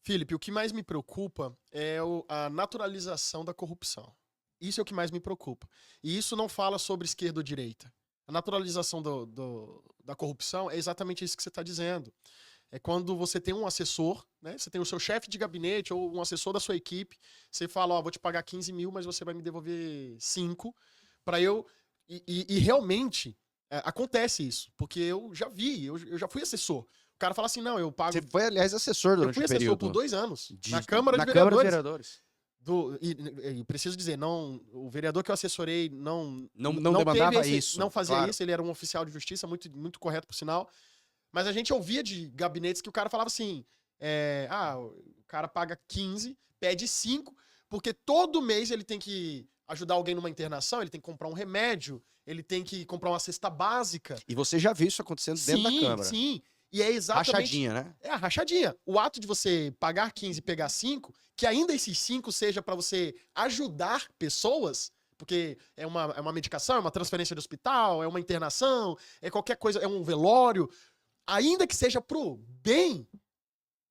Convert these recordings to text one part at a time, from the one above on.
Felipe, o que mais me preocupa é a naturalização da corrupção. Isso é o que mais me preocupa. E isso não fala sobre esquerda ou direita. A naturalização da corrupção é exatamente isso que você está dizendo. É quando você tem um assessor, né? Você tem o seu chefe de gabinete ou um assessor da sua equipe, você fala, ó, vou te pagar 15 mil, mas você vai me devolver 5 para eu... E realmente acontece isso, porque eu já vi, eu já fui assessor. O cara fala assim, não, eu pago... Você foi, aliás, assessor Eu durante fui o assessor por período 2 anos, na de- Câmara de na Câmara dos Vereadores. Vereadores. E preciso dizer, não, o vereador que eu assessorei Não não demandava teve isso, não fazia claro. isso, ele era um oficial de justiça, muito, muito correto, por sinal. Mas a gente ouvia de gabinetes que o cara falava assim: o cara paga 15, pede 5, porque todo mês ele tem que ajudar alguém numa internação, ele tem que comprar um remédio, ele tem que comprar uma cesta básica. E você já viu isso acontecendo dentro da Sim, Câmara. sim. E é exatamente. Rachadinha, né? É a rachadinha. O ato de você pagar 15 e pegar 5, que ainda esses 5 seja para você ajudar pessoas, porque é uma medicação, é uma transferência de hospital, é uma internação, é qualquer coisa, é um velório, ainda que seja pro bem,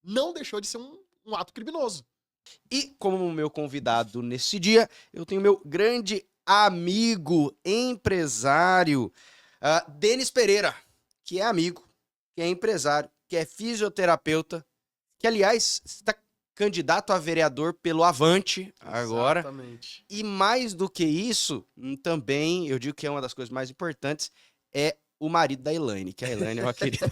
não deixou de ser um ato criminoso. E como meu convidado nesse dia, eu tenho meu grande amigo, empresário, Denis Pereira, que é amigo, que é empresário, que é fisioterapeuta, que, aliás, está candidato a vereador pelo Avante agora. Exatamente. E mais do que isso, também, eu digo que é uma das coisas mais importantes, é o marido da Elaine, que a Elaine é uma querida.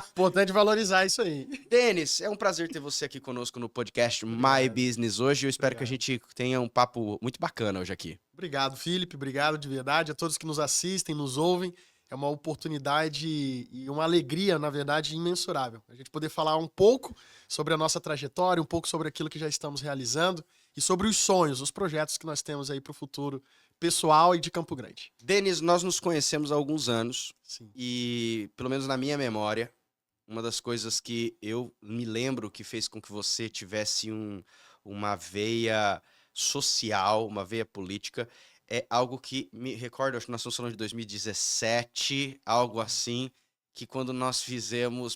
Importante valorizar isso aí. Denis, é um prazer ter você aqui conosco no podcast My Obrigado. Business hoje. Eu espero que a Obrigado. gente tenha um papo muito bacana hoje aqui. Obrigado, Felipe. Obrigado de verdade a todos que nos assistem, nos ouvem. É uma oportunidade e uma alegria, na verdade, imensurável. A gente poder falar um pouco sobre a nossa trajetória, um pouco sobre aquilo que já estamos realizando e sobre os sonhos, os projetos que nós temos aí para o futuro pessoal e de Campo Grande. Denis, nós nos conhecemos há alguns anos Sim. e, pelo menos na minha memória, uma das coisas que eu me lembro que fez com que você tivesse uma veia social, uma veia política, é algo que me recordo, acho que nós estamos falando de 2017, algo assim, que quando nós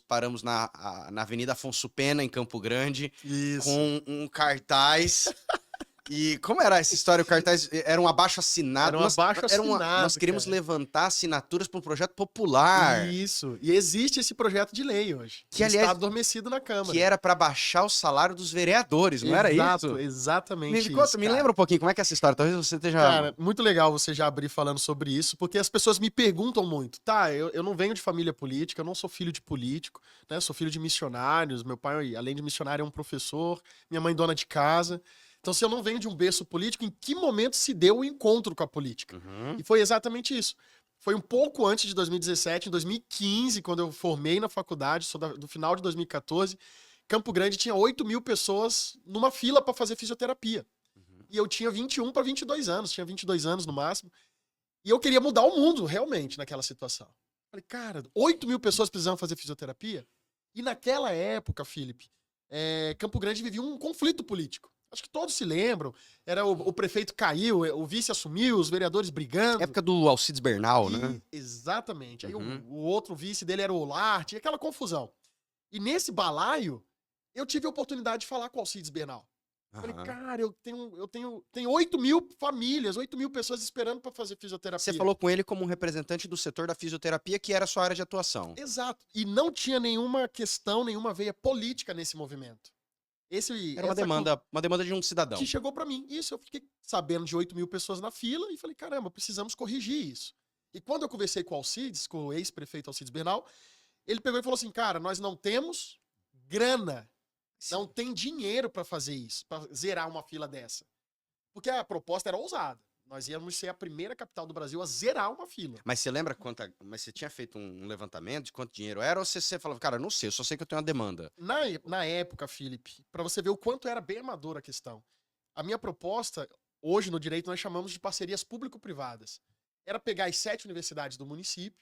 paramos na Avenida Afonso Pena, em Campo Grande, Isso. com um cartaz. E como era essa história? O cartaz era um abaixo-assinado. Era um abaixo-assinado, Nós queríamos cara. levantar assinaturas para um projeto popular. Isso. E existe esse projeto de lei hoje. Que, Ele aliás, está adormecido na Câmara. que era para baixar o salário dos vereadores, não era isso? Exatamente Me cara. lembra um pouquinho como é que é essa história. Talvez você esteja... Cara, muito legal você já abrir falando sobre isso, porque as pessoas me perguntam muito. Tá, eu não venho de família política, eu não sou filho de político, né? Sou filho de missionários. Meu pai, além de missionário, é um professor, minha mãe dona de casa. Então, se eu não venho de um berço político, em que momento se deu o encontro com a política? Uhum. E foi exatamente isso. Foi um pouco antes de 2017, em 2015, quando eu formei na faculdade, sou do final de 2014, Campo Grande tinha 8 mil pessoas numa fila para fazer fisioterapia. E eu tinha 21 para 22 anos, tinha 22 anos no máximo. E eu queria mudar o mundo, realmente, naquela situação. Falei, cara, 8 mil pessoas precisam fazer fisioterapia? E naquela época, Felipe, Campo Grande vivia um conflito político. Acho que todos se lembram. Era o prefeito caiu, o vice assumiu, os vereadores brigando. Época do Alcides Bernal, né? Exatamente. Aí Uhum. o outro vice dele era o Olarte, e aquela confusão. E nesse balaio, eu tive a oportunidade de falar com o Alcides Bernal. Falei, Aham. cara, eu tenho 8 mil famílias, 8 mil pessoas esperando para fazer fisioterapia. Você falou com ele como um representante do setor da fisioterapia, que era a sua área de atuação. Exato. E não tinha nenhuma questão, nenhuma veia política nesse movimento. Era uma demanda de um cidadão. Que chegou para mim. Isso, eu fiquei sabendo de 8 mil pessoas na fila e falei, caramba, precisamos corrigir isso. E quando eu conversei com o Alcides, com o ex-prefeito Alcides Bernal, ele pegou e falou assim, cara, nós não temos grana, não tem dinheiro para fazer isso, para zerar uma fila dessa. Porque a proposta era ousada. Nós íamos ser a primeira capital do Brasil a zerar uma fila. Mas você lembra mas você tinha feito um levantamento de quanto dinheiro era? Ou você falava, cara, não sei, eu só sei que eu tenho uma demanda. Na época, Felipe, para você ver o quanto era bem amadora a questão, a minha proposta, hoje no direito nós chamamos de parcerias público-privadas, era pegar as 7 universidades do município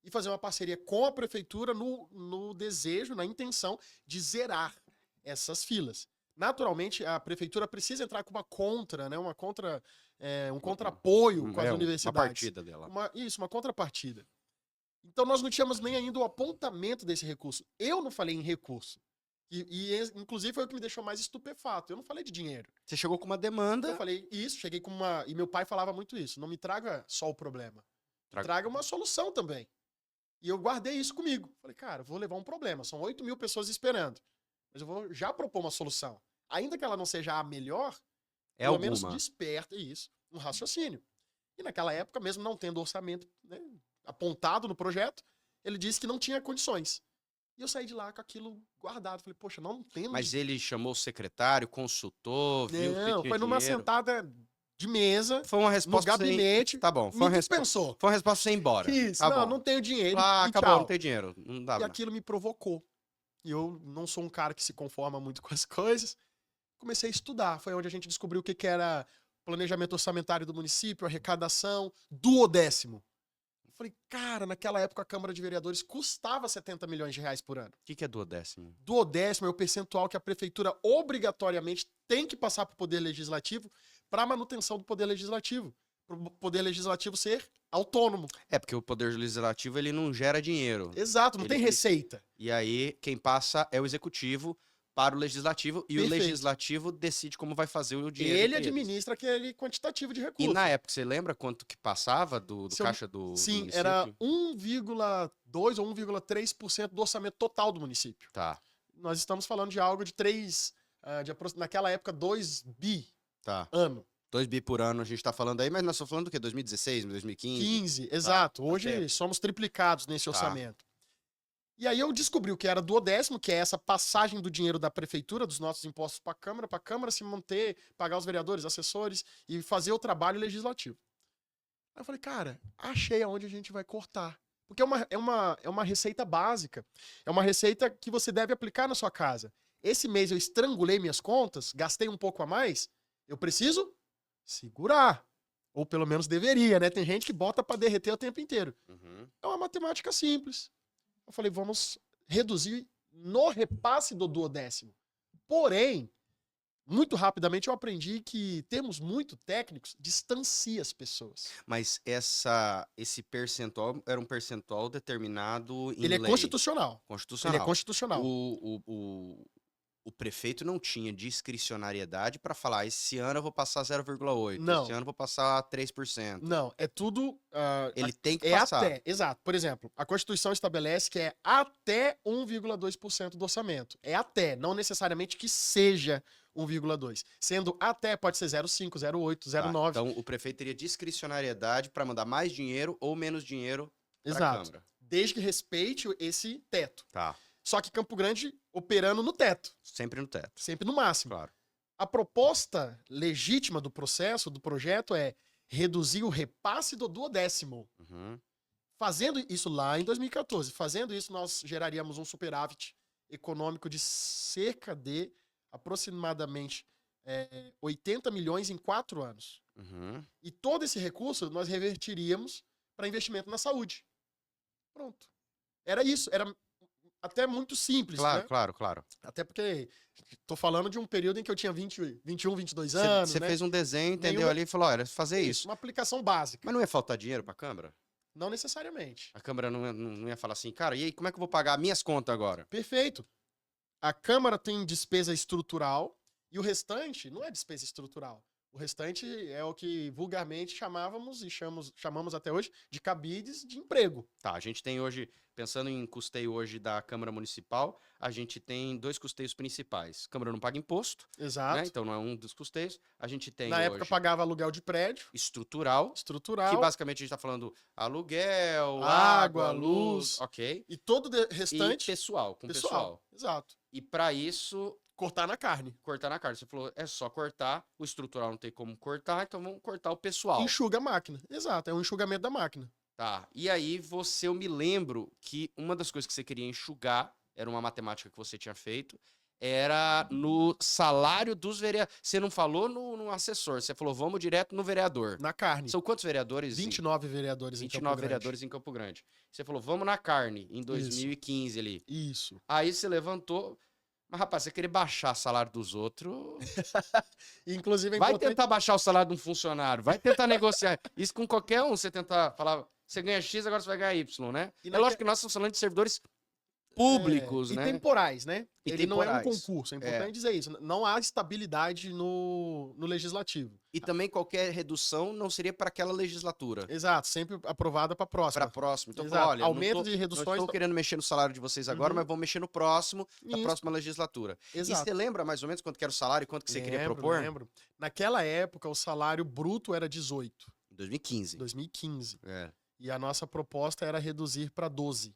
e fazer uma parceria com a prefeitura no desejo, na intenção de zerar essas filas. Naturalmente, a prefeitura precisa entrar com uma contra, né? Um contra-apoio com as universidades. Uma partida dela. Uma contrapartida. Então nós não tínhamos nem ainda o apontamento desse recurso. Eu não falei em recurso. Inclusive, foi o que me deixou mais estupefato. Eu não falei de dinheiro. Você chegou com uma demanda. Eu falei isso, cheguei com uma... E meu pai falava muito isso. Não me traga só o problema. Traga uma solução também. E eu guardei isso comigo. Falei, cara, eu vou levar um problema. São 8.000 pessoas esperando. Mas eu vou já propor uma solução. Ainda que ela não seja a melhor, pelo menos desperta isso, um raciocínio. E naquela época, mesmo não tendo orçamento, né, apontado no projeto, ele disse que não tinha condições. E eu saí de lá com aquilo guardado. Falei, poxa, não temos... Mas ele chamou o secretário, consultou, viu que Não, tinha foi numa dinheiro. sentada de mesa, Foi uma resposta no gabinete. Tá bom, Me dispensou. foi uma resposta sem ir embora. Isso, tá não, bom. não tenho dinheiro. Ah, e acabou, tchau. não tem dinheiro. Não dá E aquilo me provocou. E eu não sou um cara que se conforma muito com as coisas. Comecei a estudar. Foi onde a gente descobriu o que era planejamento orçamentário do município, arrecadação, duodécimo. Falei, cara, naquela época a Câmara de Vereadores custava 70 milhões de reais por ano. O que é duodécimo? Duodécimo é o percentual que a prefeitura obrigatoriamente tem que passar para o Poder Legislativo para a manutenção do Poder Legislativo. Para o Poder Legislativo ser autônomo. É, porque o Poder Legislativo ele não gera dinheiro. Exato, não tem receita. E aí quem passa é o Executivo para o Legislativo e Perfeito. o Legislativo decide como vai fazer o dinheiro. Ele administra aquele quantitativo de recursos. E na época, você lembra quanto que passava do caixa do Sim, município? era 1,2 ou 1,3% do orçamento total do município. Tá, Nós estamos falando de algo de 3, naquela época, 2 bi tá. ano. 2 bi por ano a gente tá falando aí, mas nós estamos falando do quê? 2016, 2015? 15, exato. Hoje tempo. somos triplicados nesse Tá. orçamento. E aí eu descobri o que era duodécimo, que é essa passagem do dinheiro da prefeitura, dos nossos impostos para a Câmara se manter, pagar os vereadores, assessores e fazer o trabalho legislativo. Aí eu falei, cara, achei aonde a gente vai cortar. Porque é uma receita básica. É uma receita que você deve aplicar na sua casa. Esse mês eu estrangulei minhas contas, gastei um pouco a mais, eu preciso segurar. Ou pelo menos deveria, né? Tem gente que bota para derreter o tempo inteiro. Uhum. É uma matemática simples. Eu falei, vamos reduzir no repasse do duodécimo. Porém, muito rapidamente eu aprendi que termos muito técnicos distancia as pessoas. Mas esse percentual era um percentual determinado em Ele é lei. constitucional. Constitucional. Ele é constitucional. O prefeito não tinha discricionariedade para falar, esse ano eu vou passar 0,8, Não. esse ano eu vou passar 3%. Não, é tudo... Ele tem que é passar. até, exato. Por exemplo, a Constituição estabelece que é até 1,2% do orçamento. É até, não necessariamente que seja 1,2%. Sendo até, pode ser 0,5, 0,8, 0,9. Então, o prefeito teria discricionariedade para mandar mais dinheiro ou menos dinheiro para a Exato. Câmara. Desde que respeite esse teto. Tá, Só que Campo Grande operando no teto, sempre no teto, sempre no máximo. claro. A proposta legítima do processo, do projeto, é reduzir o repasse do duodécimo. Uhum. Fazendo isso lá em 2014, fazendo isso, nós geraríamos um superávit econômico de cerca de aproximadamente 80 milhões em 4 anos. Uhum. E todo esse recurso nós revertiríamos para investimento na saúde. Pronto. Era isso. Era até muito simples, Claro, né? claro. Até porque tô falando de um período em que eu tinha 21, 22 anos, Você né? fez um desenho, entendeu Nenhuma- ali e falou, olha, fazer isso. Uma aplicação básica. Mas não ia faltar dinheiro para a Câmara? Não necessariamente. A Câmara não ia falar assim, cara, e aí, como é que eu vou pagar minhas contas agora? Perfeito. A Câmara tem despesa estrutural e o restante não é despesa estrutural. O restante é o que vulgarmente chamávamos e chamamos até hoje de cabides de emprego. Tá, a gente tem hoje, pensando em custeio hoje da Câmara Municipal, a gente tem 2 custeios principais. A Câmara não paga imposto, Exato. né? Então não é um dos custeios. A gente tem Na hoje época pagava aluguel de prédio, estrutural, estrutural, que basicamente a gente tá falando aluguel, Água, água, luz, luz, ok. e todo o E restante pessoal, com pessoal. Exato. E para isso, Cortar na carne. cortar na carne. Você falou, é só cortar, o estrutural não tem como cortar, então vamos cortar o pessoal. Enxuga a máquina. Exato, é um enxugamento da máquina. Tá, e aí eu me lembro que uma das coisas que você queria enxugar, era uma matemática que você tinha feito, era no salário dos vereadores. Você não falou no assessor, você falou, vamos direto no vereador. Na carne. São quantos vereadores? 29 vereadores em Campo 29 Grande. vereadores em Campo Grande. Você falou, vamos na carne, em 2015 ali. Isso. Aí você levantou, mas rapaz, você querer baixar o salário dos outros, Inclusive é vai importante... tentar baixar o salário de um funcionário, vai tentar negociar. Isso com qualquer um, você tentar falar, você ganha X, agora você vai ganhar Y, né? E É lógico que nós estamos falando de servidores públicos, e né? temporais, né? E Ele não é um temporais. concurso, é importante dizer isso. Não há estabilidade no legislativo. E também qualquer redução não seria para aquela legislatura. Exato, sempre aprovada para a próxima. Para próxima. Então, Exato. olha, Aumento de não reduções. estou querendo mexer no salário de vocês agora, Uhum. mas vou mexer no próximo, da Isso. próxima legislatura. E Exato. você lembra mais ou menos quanto que era o salário e quanto que você queria propor? Lembro. Naquela época, o salário bruto era 18, Em 2015. 2015. É. E a nossa proposta era reduzir para 12.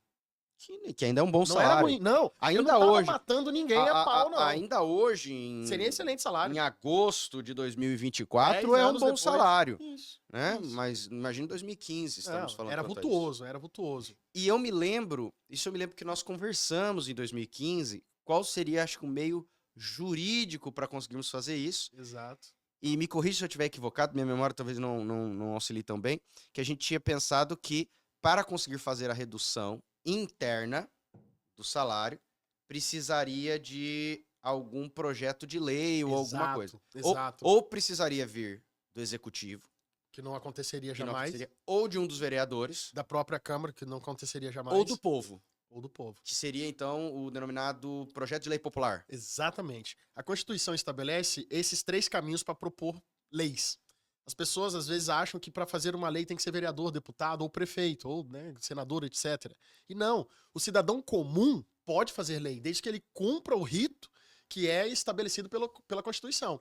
Que ainda é um bom Não salário. era ruim, não. Ainda Ainda não tava hoje- matando ninguém a pau, não. Ainda hoje, em, Seria excelente salário. em agosto de 2024, 10 é um anos bom depois. salário. Isso. Né? Isso. Mas imagina 2015, estamos Não, falando era quanto a isso. vultuoso, era vultuoso. E eu me lembro que nós conversamos em 2015, qual seria, acho que, o meio jurídico para conseguirmos fazer isso. Exato. E me corrija se eu estiver equivocado, minha memória talvez não auxilie tão bem, que a gente tinha pensado que para conseguir fazer a redução interna do salário, precisaria de algum projeto de lei ou alguma coisa. Exato. Ou precisaria vir do executivo, Que não aconteceria que não jamais. aconteceria, ou de um dos vereadores, Da própria Câmara, que não aconteceria jamais. ou do povo, Ou do povo. que seria então o denominado projeto de lei popular. Exatamente. A Constituição estabelece esses 3 caminhos para propor leis. As pessoas às vezes acham que para fazer uma lei tem que ser vereador, deputado ou prefeito, ou senador, etc. E não. O cidadão comum pode fazer lei, desde que ele cumpra o rito que é estabelecido pela Constituição.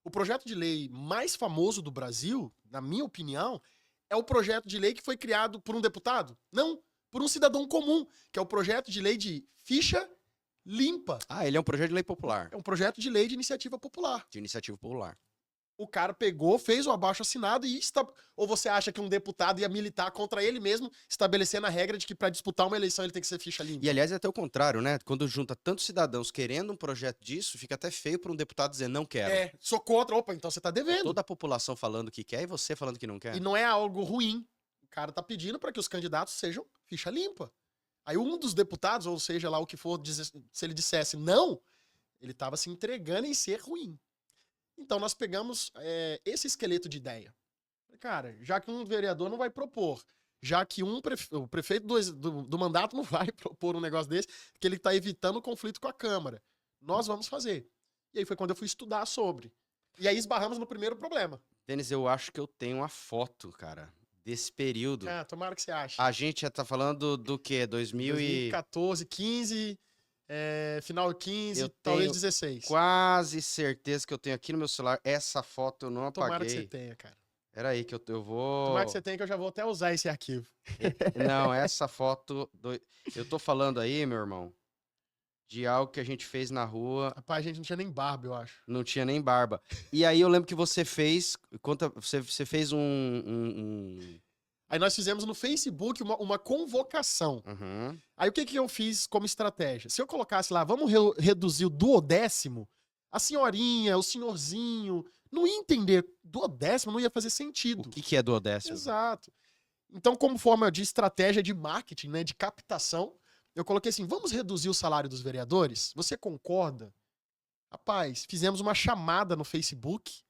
O projeto de lei mais famoso do Brasil, na minha opinião, é o projeto de lei que foi criado por um deputado? Não, por um cidadão comum, que é o projeto de lei de ficha limpa. Ah, ele é um projeto de lei popular, É um projeto de lei de iniciativa popular. de iniciativa popular. O cara pegou, fez o abaixo-assinado e... Ou você acha que um deputado ia militar contra ele mesmo, estabelecendo a regra de que para disputar uma eleição ele tem que ser ficha limpa? E aliás é até o contrário, né? Quando junta tantos cidadãos querendo um projeto disso, fica até feio para um deputado dizer não quero. É, sou contra. Opa, então você tá devendo. Toda a população falando que quer e você falando que não quer. E não é algo ruim. O cara tá pedindo para que os candidatos sejam ficha limpa. Aí um dos deputados, ou seja lá o que for, se ele dissesse não, ele tava se entregando em ser ruim. Então nós pegamos esse esqueleto de ideia. Cara, já que um vereador não vai propor, já que o prefeito do mandato não vai propor um negócio desse, que ele tá evitando o conflito com a Câmara, nós vamos fazer. E aí foi quando eu fui estudar sobre. E aí esbarramos no primeiro problema. Denis, eu acho que eu tenho uma foto, cara, desse período. Ah, tomara que você ache. A gente já tá falando do quê? 2014, 15, final 15, Eu talvez tenho 16. Quase certeza que eu tenho aqui no meu celular. Essa foto eu não Tomara que você apaguei. tenha, cara. Peraí que eu vou... Tomara que você tenha, que eu já vou até usar esse arquivo. Não, essa foto... Eu tô falando aí, meu irmão, de algo que a gente fez na rua, Rapaz, a gente não tinha nem barba, eu acho. não tinha nem barba. E aí eu lembro que você fez... Você fez Aí nós fizemos no Facebook uma convocação. Uhum. Aí o que eu fiz como estratégia? Se eu colocasse lá, vamos reduzir o duodécimo, a senhorinha, o senhorzinho, não ia entender. Duodécimo não ia fazer sentido. O que é duodécimo? Exato. Então, como forma de estratégia de marketing, né, de captação, eu coloquei assim, vamos reduzir o salário dos vereadores? Você concorda? Rapaz, fizemos uma chamada no Facebook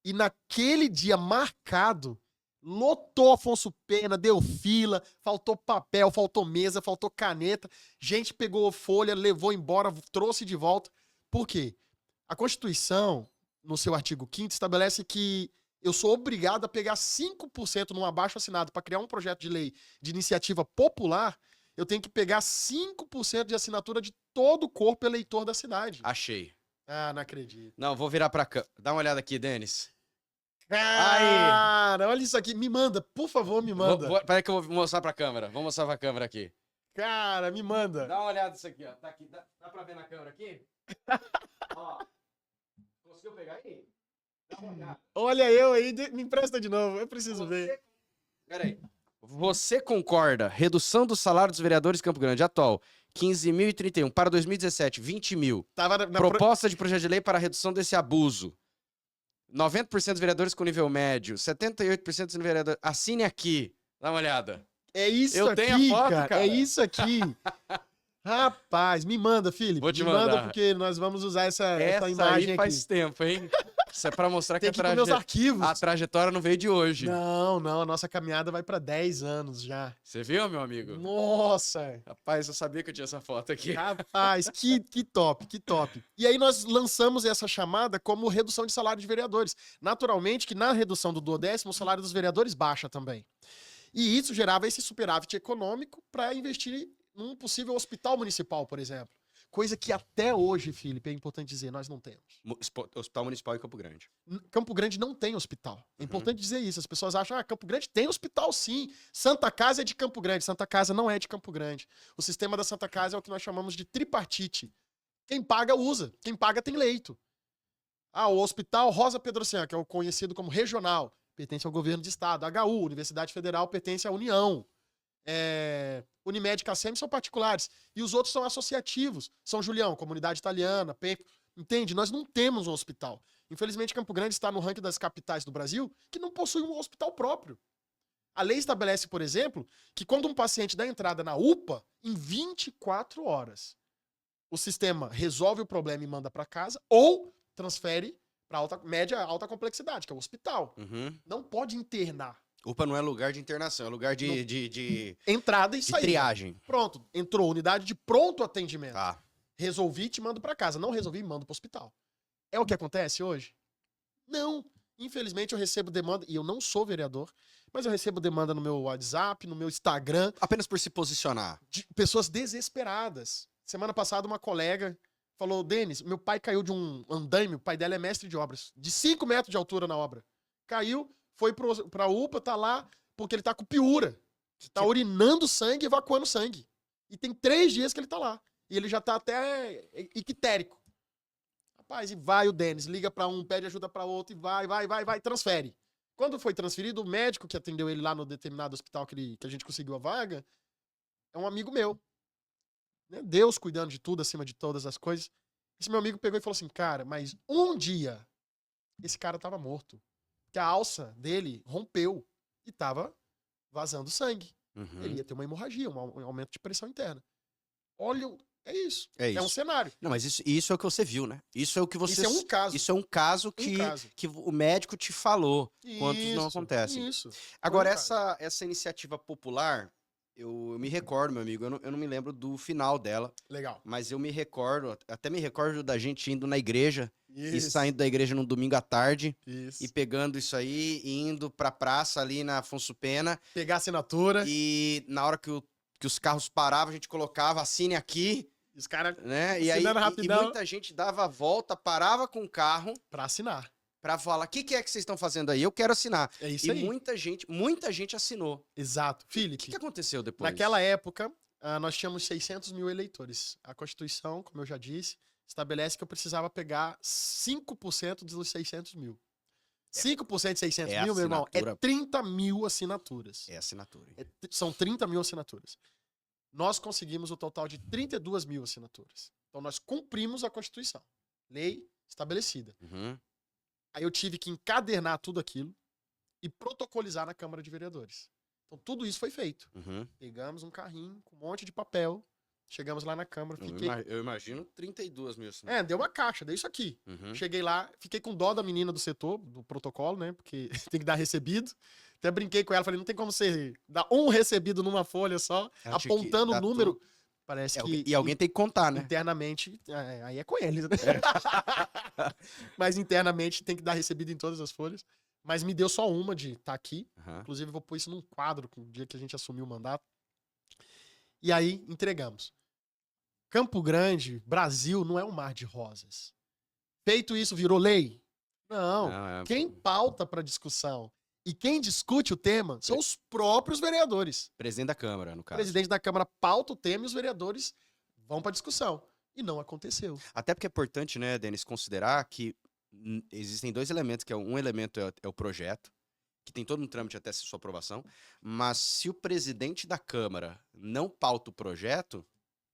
e naquele dia marcado, lotou Afonso Pena, deu fila, faltou papel, faltou mesa, faltou caneta, gente pegou folha, levou embora, trouxe de volta. Por quê? A Constituição, no seu artigo 5º, estabelece que eu sou obrigado a pegar 5% num abaixo-assinado para criar um projeto de lei de iniciativa popular, eu tenho que pegar 5% de assinatura de todo o corpo eleitor da cidade. Achei. Ah, não acredito. Não, vou virar pra cá. Dá uma olhada aqui, Denis. Cara, olha isso aqui. Me manda, por favor, me manda. Peraí que eu vou mostrar pra câmera. Vou mostrar pra câmera aqui. Cara, me manda. Dá uma olhada nisso aqui, ó. Tá aqui. Dá pra ver na câmera aqui? Ó. Conseguiu pegar aí? Dá uma olhada. Olha eu aí, me empresta de novo. Eu preciso ver. Peraí. Você concorda? Redução do salário dos vereadores de Campo Grande atual, 15.031. Para 2017, 20 mil. Tava Proposta de projeto de lei para a redução desse abuso. 90% dos vereadores com nível médio. 78% dos vereadores... Assine aqui. Dá uma olhada. É isso Eu aqui, tenho a foto, cara. É isso aqui. Rapaz, me manda, Felipe. Vou te me manda mandar. porque nós vamos usar essa Essa imagem aí faz aqui. tempo, hein? Isso é pra mostrar que Tem que ir com meus arquivos. a trajetória não veio de hoje. Não, a nossa caminhada vai pra 10 anos já. Você viu, meu amigo? Nossa! Rapaz, eu sabia que eu tinha essa foto aqui. Rapaz, que top, que top. E aí nós lançamos essa chamada como redução de salário de vereadores. Naturalmente que na redução do duodécimo, o salário dos vereadores baixa também. E isso gerava esse superávit econômico para investir num possível hospital municipal, por exemplo. Coisa que até hoje, Felipe, é importante dizer, nós não temos. Hospital Municipal em Campo Grande. Campo Grande não tem hospital. É Uhum. importante dizer isso. As pessoas acham, Campo Grande tem hospital sim. Santa Casa é de Campo Grande. Santa Casa não é de Campo Grande. O sistema da Santa Casa é o que nós chamamos de tripartite. Quem paga, usa. Quem paga, tem leito. O Hospital Rosa Pedrocian, que é o conhecido como regional, pertence ao governo de estado. HU, Universidade Federal, pertence à União. Unimed e Cacem são particulares. E os outros são associativos. São Julião, Comunidade Italiana, PEP. Entende? Nós não temos um hospital. Infelizmente, Campo Grande está no ranking das capitais do Brasil que não possui um hospital próprio. A lei estabelece, por exemplo, que quando um paciente dá entrada na UPA, em 24 horas, o sistema resolve o problema e manda para casa ou transfere para média alta complexidade, que é o hospital. Uhum. Não pode internar. UPA não é lugar de internação, é lugar de entrada e saída. Triagem. Pronto, entrou unidade de pronto atendimento. Tá. Resolvi e te mando para casa. Não resolvi, mando para o hospital. É o que acontece hoje? Não. Infelizmente eu recebo demanda, e eu não sou vereador, mas eu recebo demanda no meu WhatsApp, no meu Instagram. Apenas por se posicionar. De pessoas desesperadas. Semana passada uma colega falou, Denis, meu pai caiu de um andaime, o pai dela é mestre de obras, de 5 metros de altura na obra. Caiu, foi pra UPA, tá lá, porque ele tá com piúra. Tá urinando sangue, evacuando sangue. E tem 3 dias que ele tá lá. E ele já tá até ictérico. Rapaz, e vai o Denis, liga pra um, pede ajuda pra outro, e vai, transfere. Quando foi transferido, o médico que atendeu ele lá no determinado hospital que a gente conseguiu a vaga, é um amigo meu. Deus cuidando de tudo, acima de todas as coisas. Esse meu amigo pegou e falou assim, cara, mas um dia esse cara tava morto. Que a alça dele rompeu e tava vazando sangue. Uhum. Ele ia ter uma hemorragia, um aumento de pressão interna. Olha, é isso. É isso. É um cenário. Não, mas isso é o que você viu, né? Isso é o que você... Isso é um caso. Isso é um caso que o médico te falou. Quantos não acontecem. Isso. Agora, essa iniciativa popular, eu me recordo, meu amigo, eu não me lembro do final dela. Legal. Mas eu me recordo, até me recordo da gente indo na igreja e Isso. saindo da igreja no domingo à tarde Isso. e pegando isso aí e indo pra praça ali na Afonso Pena. Pegar a assinatura. E na hora que os carros paravam, a gente colocava assine aqui. Os caras Né? E aí e muita gente dava a volta, parava com o carro pra assinar. pra falar, o que é que vocês estão fazendo aí? Eu quero assinar. É isso e aí. muita gente assinou. Exato. O Felipe, que aconteceu depois? naquela época, nós tínhamos 600 mil eleitores. A Constituição, como eu já disse, estabelece que eu precisava pegar 5% dos 600 mil. 5% de 600 mil, meu irmão, é 30 mil assinaturas. É assinatura. São 30 mil assinaturas. Nós conseguimos o total de 32 mil assinaturas. Então nós cumprimos a Constituição. Lei estabelecida. Uhum. Aí eu tive que encadernar tudo aquilo e protocolizar na Câmara de Vereadores. Então tudo isso foi feito. Uhum. Pegamos um carrinho com um monte de papel, chegamos lá na Câmara, fiquei... Eu imagino 32 mil assinaturas. deu uma caixa, deu isso aqui. Uhum. Cheguei lá, fiquei com dó da menina do setor, do protocolo, né? Porque tem que dar recebido. Até brinquei com ela, falei, não tem como você dar um recebido numa folha só, Ela tinha apontando que o dar número. tudo. Parece que... E alguém tem que contar, né? Internamente, aí é com eles, né? Mas internamente tem que dar recebido em todas as folhas. Mas me deu só uma de estar aqui. Uhum. Inclusive, eu vou pôr isso num quadro no dia que a gente assumiu o mandato. E aí, entregamos. Campo Grande, Brasil, não é um mar de rosas. Feito isso, virou lei? Não. Quem pauta para discussão e quem discute o tema são os próprios vereadores. Presidente da Câmara, no O caso. presidente da Câmara pauta o tema e os vereadores vão para discussão. E não aconteceu. Até porque é importante, né, Denis, considerar que existem 2 elementos, que um elemento é o projeto, que tem todo um trâmite até sua aprovação, mas se o presidente da Câmara não pauta o projeto...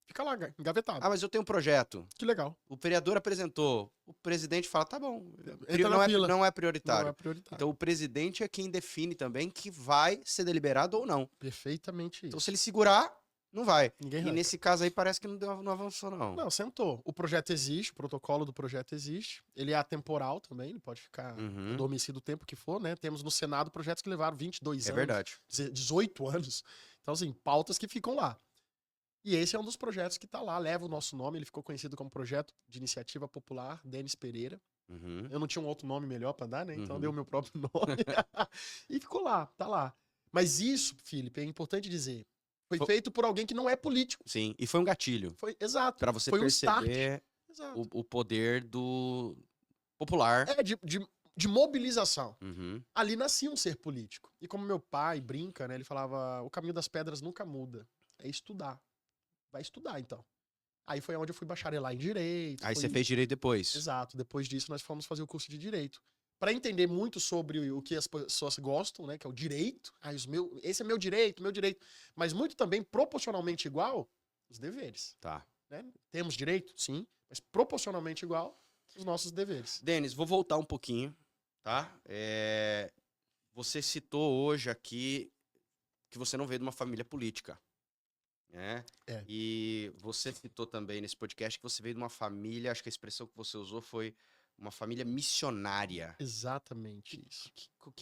Fica lá, engavetado. mas eu tenho um projeto. Que legal. O vereador apresentou, o presidente fala, tá bom, Entra na fila. não é prioritário. Não é prioritário. Então o presidente é quem define também que vai ser deliberado ou não. Perfeitamente isso. Então se ele segurar, Não vai. Ninguém E arranca. nesse caso aí parece que não avançou, não. Não, sentou. O projeto existe, o protocolo do projeto existe. Ele é atemporal também, ele pode ficar Uhum. adormecido o tempo que for, né? Temos no Senado projetos que levaram 22 É anos, verdade. 18 anos. Então, assim, pautas que ficam lá. E esse é um dos projetos que tá lá, leva o nosso nome, ele ficou conhecido como Projeto de Iniciativa Popular Denis Pereira. Uhum. Eu não tinha um outro nome melhor pra dar, né? Então Uhum. dei o meu próprio nome. E ficou lá, tá lá. Mas isso, Felipe, é importante dizer, foi Fo- feito por alguém que não é político. Sim, e foi um gatilho Foi, exato. pra você Foi um start. perceber Exato. o poder do popular. É, de mobilização. Uhum. Ali nascia um ser político. E como meu pai brinca, né? Ele falava, o caminho das pedras nunca muda. É estudar. Vai estudar, então. Aí foi onde eu fui bacharelar em Direito. Aí foi- você fez direito depois. Exato. Depois disso, nós fomos fazer o curso de Direito. Para entender muito sobre o que as pessoas gostam, né? Que é o direito. Ah, esse é meu direito, meu direito. Mas muito também, proporcionalmente igual, os deveres. Tá. Né? Temos direito? Sim. Mas proporcionalmente igual, os nossos deveres. Denis, vou voltar um pouquinho, tá? Você citou hoje aqui que você não veio de uma família política, né? É. E você citou também nesse podcast que você veio de uma família, acho que a expressão que você usou foi uma família missionária. Exatamente isso.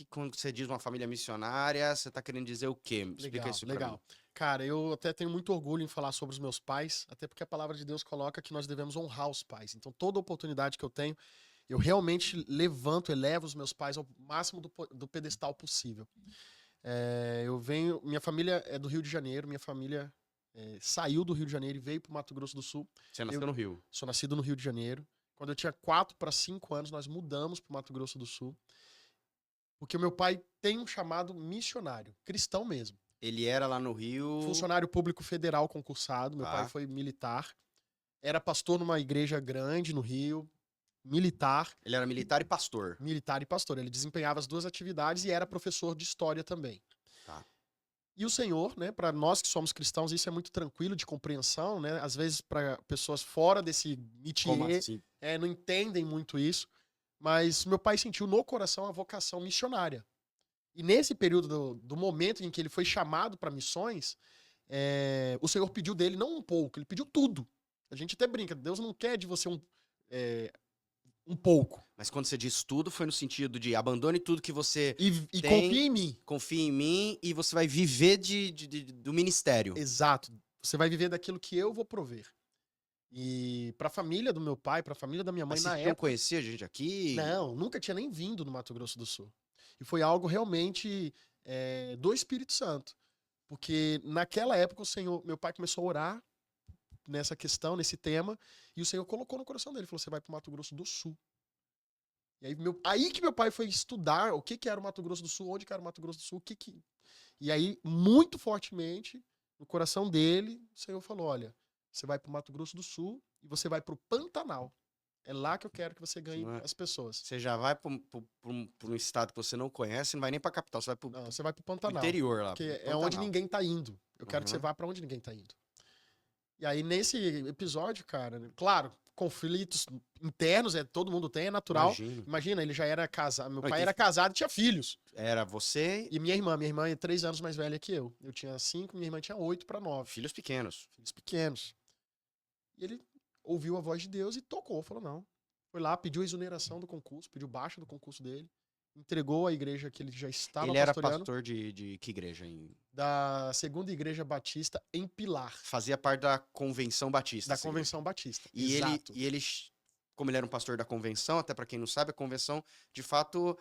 Quando você diz uma família missionária, você tá querendo dizer o quê? Explica Legal, isso pra legal. mim. Cara, eu até tenho muito orgulho em falar sobre os meus pais, até porque a palavra de Deus coloca que nós devemos honrar os pais. Então, toda oportunidade que eu tenho, eu realmente elevo os meus pais ao máximo do pedestal possível. Minha família é do Rio de Janeiro, minha família saiu do Rio de Janeiro e veio para o Mato Grosso do Sul. Você nasceu no Rio. Sou nascido no Rio de Janeiro. Quando eu tinha 4 para 5 anos, nós mudamos para o Mato Grosso do Sul. Porque o meu pai tem um chamado missionário, cristão mesmo. Ele era lá no Rio. Funcionário público federal concursado, meu Tá. pai foi militar. Era pastor numa igreja grande no Rio, militar Ele era militar e pastor. e pastor. Ele desempenhava as duas atividades e era professor de história também. Tá. E o Senhor, né, para nós que somos cristãos, isso é muito tranquilo de compreensão, né? Às vezes para pessoas fora desse Como métier, assim? não entendem muito isso, mas meu pai sentiu no coração a vocação missionária. E nesse período do momento em que ele foi chamado para missões, o Senhor pediu dele não um pouco, ele pediu tudo. A gente até brinca, Deus não quer de você um pouco. Mas quando você diz tudo, foi no sentido de abandone tudo que você E Tem- confia em mim. confia em mim e você vai viver do ministério. Exato. Você vai viver daquilo que eu vou prover. E pra família do meu pai, pra família da minha mãe Mas na vocês não época. conhecia a gente aqui? Não, nunca tinha nem vindo no Mato Grosso do Sul. E foi algo realmente do Espírito Santo. Porque naquela época meu pai começou a orar nessa questão, nesse tema, e o Senhor colocou no coração dele, falou: você vai pro Mato Grosso do Sul. E aí que meu pai foi estudar o que era o Mato Grosso do Sul, onde que era o Mato Grosso do Sul, E aí, muito fortemente, no coração dele, o Senhor falou: olha, você vai pro Mato Grosso do Sul e você vai pro Pantanal. É lá que eu quero que você ganhe Não é? as pessoas. Você já vai pra um estado que você não conhece, não vai nem pra capital, você vai pro Não, você vai pro pro Pantanal. interior lá. Porque pro é onde Pantanal. ninguém tá indo. Eu quero que você Uhum. vá pra onde ninguém tá indo. E aí, nesse episódio, cara, claro, conflitos internos, todo mundo tem, é natural. Imagino. Imagina, ele já era casado. Meu Não, pai que- era casado e tinha filhos. Era você E minha irmã é 3 anos mais velha que eu. Eu tinha 5, minha irmã tinha 8 para 9. filhos pequenos. Filhos pequenos. E ele ouviu a voz de Deus e tocou. Falou: não. Foi lá, pediu a exoneração do concurso, pediu baixa do concurso dele. Entregou a igreja que ele já estava Ele era pastoreando, pastor de que igreja? da Segunda Igreja Batista em Pilar, Fazia parte da Convenção Batista. da essa igreja. Convenção Batista. E Exato. ele, como ele era um pastor da convenção, até pra quem não sabe, a convenção, de fato,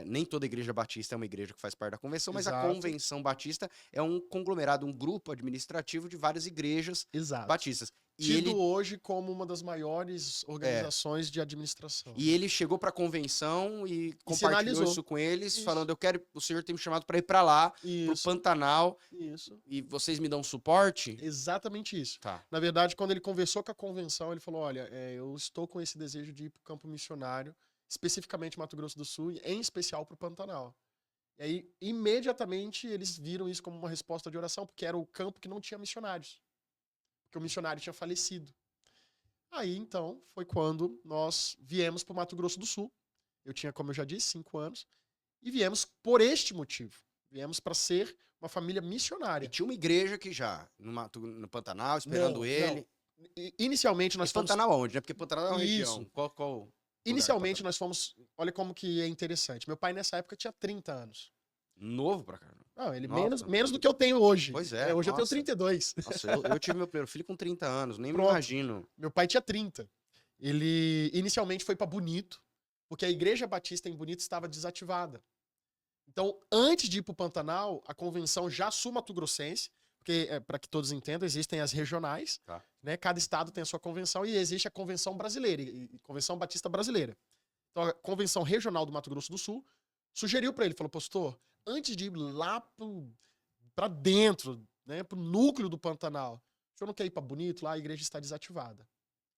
nem toda igreja batista é uma igreja que faz parte da convenção, mas a Exato. convenção batista é um conglomerado, um grupo administrativo de várias igrejas Exato. batistas. E Tido ele, hoje como uma das maiores organizações de administração. e ele chegou pra convenção e compartilhou sinalizou. isso com eles, Isso. falando: o senhor tem me chamado pra ir pra lá, pro Isso, Pantanal, isso. e vocês me dão suporte? Exatamente isso. Tá. Na verdade, quando ele conversou com a convenção, ele falou: olha, eu estou com esse desejo de ir para o campo missionário, especificamente Mato Grosso do Sul, e em especial para o Pantanal. E aí, imediatamente, eles viram isso como uma resposta de oração, porque era o campo que não tinha missionários. Porque o missionário tinha falecido. Aí, então, foi quando nós viemos para o Mato Grosso do Sul. Eu tinha, como eu já disse, 5 anos. E viemos por este motivo. Viemos para ser uma família E missionária. tinha uma igreja aqui já, no Pantanal, esperando Não, ele. Inicialmente E nós fomos. Pantanal onde, né? Porque Pantanal é uma Isso. região. Qual lugar do Inicialmente Pantanal? nós fomos. Olha como que é interessante. Meu pai nessa época tinha 30 anos. Novo pra caramba. Não, ele Nossa. menos do que eu tenho hoje. Pois é, Hoje eu tenho nossa. 32. Nossa, eu tive meu primeiro filho com 30 anos, nem me Pronto. imagino. Meu pai tinha 30. Ele inicialmente foi para Bonito, porque a Igreja Batista em Bonito estava desativada. Então, antes de ir para o Pantanal, a convenção já sul-mato-grossense, porque, para que todos entendam, existem as regionais, Tá. né? Cada estado tem a sua convenção e existe a convenção brasileira, e Convenção Batista Brasileira. Então, a Convenção Regional do Mato Grosso do Sul sugeriu para ele, falou, pastor, antes de ir lá para dentro, né, para o núcleo do Pantanal, o senhor não quer ir para Bonito? Lá a igreja está desativada.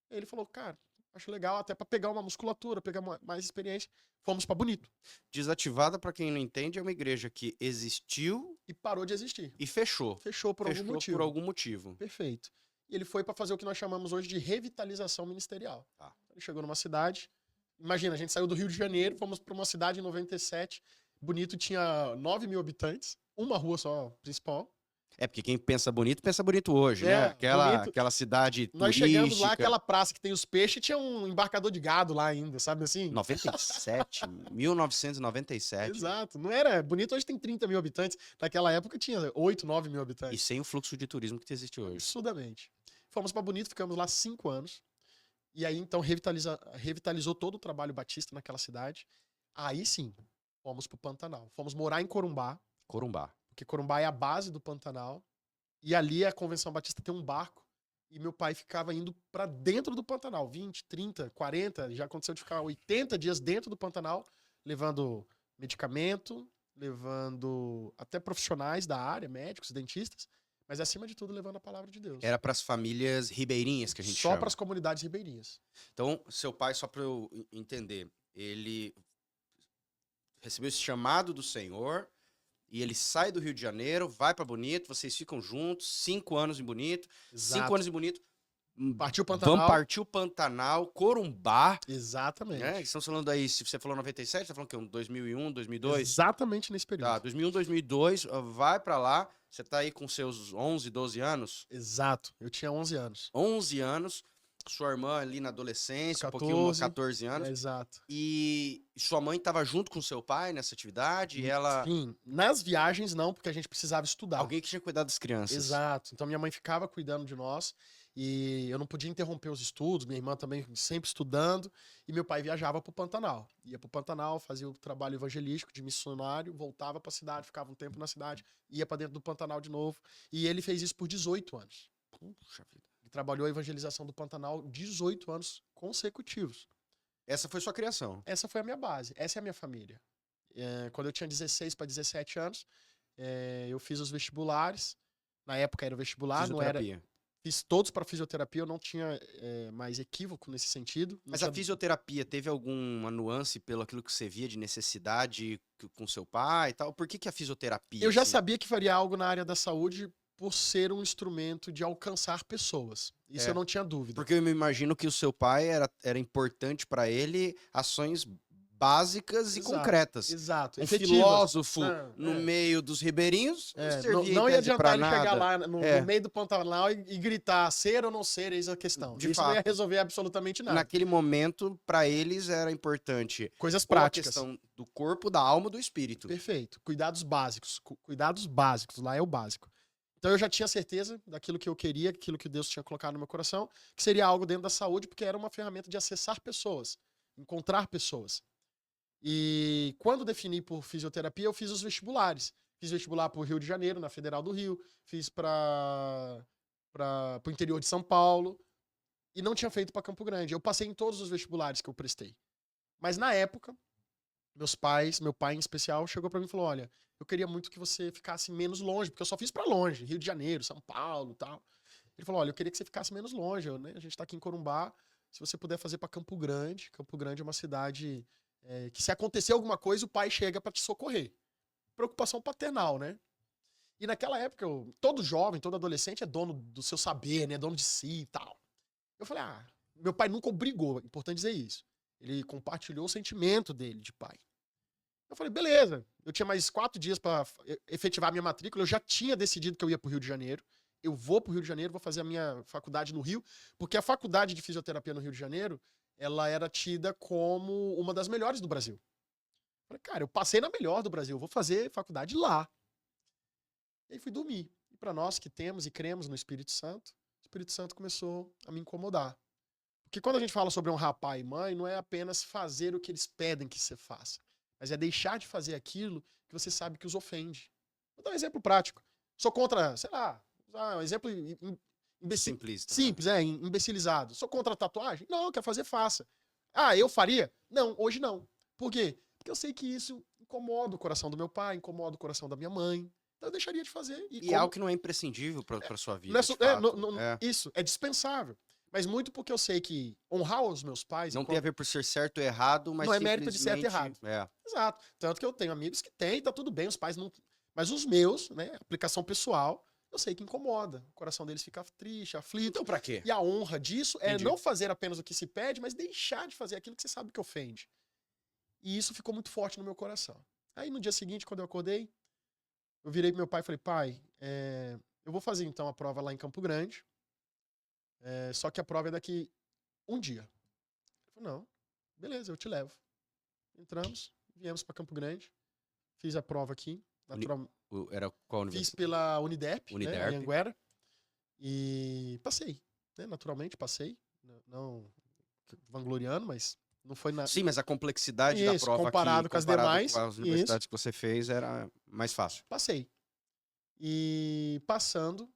Aí ele falou, cara, acho legal até para pegar uma musculatura, pegar mais experiência. Fomos para Bonito. Desativada, pra quem não entende, é uma igreja que existiu E parou de existir. e fechou. Fechou por algum Fechou motivo. por algum motivo. Perfeito. E ele foi para fazer o que nós chamamos hoje de revitalização ministerial. Tá. Ele chegou numa cidade. Imagina, a gente saiu do Rio de Janeiro, fomos para uma cidade em 97. Bonito tinha 9 mil habitantes, uma rua só principal. É porque quem pensa bonito hoje, É, né? Bonito. Aquela cidade Nós turística. chegamos lá, aquela praça que tem os peixes, tinha um embarcador de gado lá ainda, sabe assim? 97, 1997. Exato. Não era. Bonito hoje tem 30 mil habitantes. Naquela época tinha 8, 9 mil E habitantes. sem o fluxo de turismo que existe hoje. Absurdamente. Fomos para Bonito, ficamos lá 5 anos. E aí, então, revitalizou todo o trabalho batista naquela cidade. Aí sim, fomos pro Pantanal. Fomos morar em Corumbá, Corumbá. porque Corumbá é a base do Pantanal. E ali a Convenção Batista tem um barco. E meu pai ficava indo para dentro do Pantanal, 20, 30, 40. Já aconteceu de ficar 80 dias dentro do Pantanal, levando medicamento, levando até profissionais da área, médicos, dentistas. Mas acima de tudo, levando a palavra de Deus. Era pras famílias ribeirinhas que a gente Só chama. para as comunidades ribeirinhas. Então, seu pai, só pra eu entender, ele recebeu esse chamado do Senhor e ele sai do Rio de Janeiro, vai pra Bonito, vocês ficam juntos, 5 anos em Bonito, 5 anos em Bonito. Partiu o Pantanal. Vamos partir o Pantanal, Corumbá. Exatamente. Né? Estamos falando aí, se você falou 97, tá falando que 2001, 2002? Exatamente nesse período. Tá, 2001, 2002, vai pra lá, você tá aí com seus 11, 12 anos? Exato. Eu tinha 11 anos. 11 anos, sua irmã ali na adolescência, 14, um pouquinho, 14 anos. Exato. E sua mãe estava junto com seu pai nessa atividade? E ela. Sim. Nas viagens, não, porque a gente precisava estudar. Alguém que tinha cuidado das crianças. Exato. Então minha mãe ficava cuidando de nós e eu não podia interromper os estudos, minha irmã também sempre estudando, e meu pai viajava pro Pantanal. Ia pro Pantanal, fazia o trabalho evangelístico de missionário, voltava pra cidade, ficava um tempo na cidade, ia pra dentro do Pantanal de novo, e ele fez isso por 18 anos. Puxa vida. Ele trabalhou a evangelização do Pantanal 18 anos consecutivos. Essa foi sua criação. Essa foi a minha base, essa é a minha família. Quando eu tinha 16 para 17 anos, eu fiz os vestibulares. Na época era o vestibular, não era. Fisioterapia. Fiz todos para fisioterapia, eu não tinha mais equívoco nesse sentido. Não Mas a sabia- fisioterapia teve alguma nuance pelo aquilo que você via de necessidade com seu pai e tal? Por que a fisioterapia? Eu já assim? sabia que faria algo na área da saúde por ser um instrumento de alcançar pessoas. Isso É. eu não tinha dúvida. Porque eu me imagino que o seu pai era importante para ele ações básicas e Exato, concretas. Exato. Um efetivas. filósofo Não, no meio dos ribeirinhos não servia não em ia tese adiantar pra ele nada. chegar lá no É. meio do Pantanal e gritar ser ou não ser, eis a questão. De Isso não ia fato. resolver absolutamente nada. Naquele momento, para eles era importante Coisas ou a práticas. questão do corpo, da alma, do espírito. Perfeito. Cuidados básicos. Cuidados básicos. Lá é o básico. Então eu já tinha certeza daquilo que eu queria, aquilo que Deus tinha colocado no meu coração, que seria algo dentro da saúde, porque era uma ferramenta de acessar pessoas, encontrar pessoas. E quando defini por fisioterapia, eu fiz os vestibulares. Fiz vestibular para o Rio de Janeiro, na Federal do Rio. Fiz para o interior de São Paulo. E não tinha feito para Campo Grande. Eu passei em todos os vestibulares que eu prestei. Mas na época, meu pai em especial, chegou para mim e falou: olha, eu queria muito que você ficasse menos longe, porque eu só fiz para longe, Rio de Janeiro, São Paulo e tal. Ele falou: olha, eu queria que você ficasse menos longe, né? A gente tá aqui em Corumbá, se você puder fazer para Campo Grande. Campo Grande é uma cidade que se acontecer alguma coisa, o pai chega para te socorrer. Preocupação paternal, né? E naquela época, todo jovem, todo adolescente é dono do seu saber, né? Dono de si e tal. Eu falei: meu pai nunca obrigou, é importante dizer isso. Ele compartilhou o sentimento dele de pai. Eu falei, beleza. Eu tinha mais 4 dias para efetivar a minha matrícula. Eu já tinha decidido que eu ia pro Rio de Janeiro. Eu vou pro Rio de Janeiro, vou fazer a minha faculdade no Rio, porque a faculdade de fisioterapia no Rio de Janeiro, ela era tida como uma das melhores do Brasil. Eu falei, cara, eu passei na melhor do Brasil, vou fazer faculdade lá. E aí fui dormir. E para nós que temos e cremos no Espírito Santo, o Espírito Santo começou a me incomodar. Porque quando a gente fala sobre honrar pai e mãe, não é apenas fazer o que eles pedem que você faça, mas é deixar de fazer aquilo que você sabe que os ofende. Vou dar um exemplo prático. Sou contra, sei lá, um exemplo Simplista. simples, imbecilizado. Sou contra a tatuagem? Não, quer fazer, faça. Ah, eu faria? Não, hoje não. Por quê? Porque eu sei que isso incomoda o coração do meu pai, incomoda o coração da minha mãe. Então eu deixaria de fazer. E é algo que não é imprescindível para sua vida. Não é, de fato. Isso, é dispensável. Mas muito porque eu sei que honrar os meus pais... Não tem a ver por ser certo ou errado, mas não é mérito de certo e errado. É. Exato. Tanto que eu tenho amigos que têm, tá tudo bem, os pais não... Mas os meus, né, aplicação pessoal, eu sei que incomoda. O coração deles fica triste, aflito. Então pra quê? E a honra disso é Entendi. não fazer apenas o que se pede, mas deixar de fazer aquilo que você sabe que ofende. E isso ficou muito forte no meu coração. Aí no dia seguinte, quando eu acordei, eu virei pro meu pai e falei, pai, eu vou fazer então a prova lá em Campo Grande, só que a prova é daqui um dia. Ele falou, não, beleza, eu te levo. Entramos, viemos para Campo Grande, fiz a prova aqui. Era qual universidade? Fiz pela Uniderp, Uniderp. Né, em Anhanguera, e passei, né, naturalmente passei, não vangloriando, mas não foi na... Sim, mas a complexidade da Isso, prova comparado aqui, com as demais, com as universidades que você fez, era mais fácil. Passei. E passando,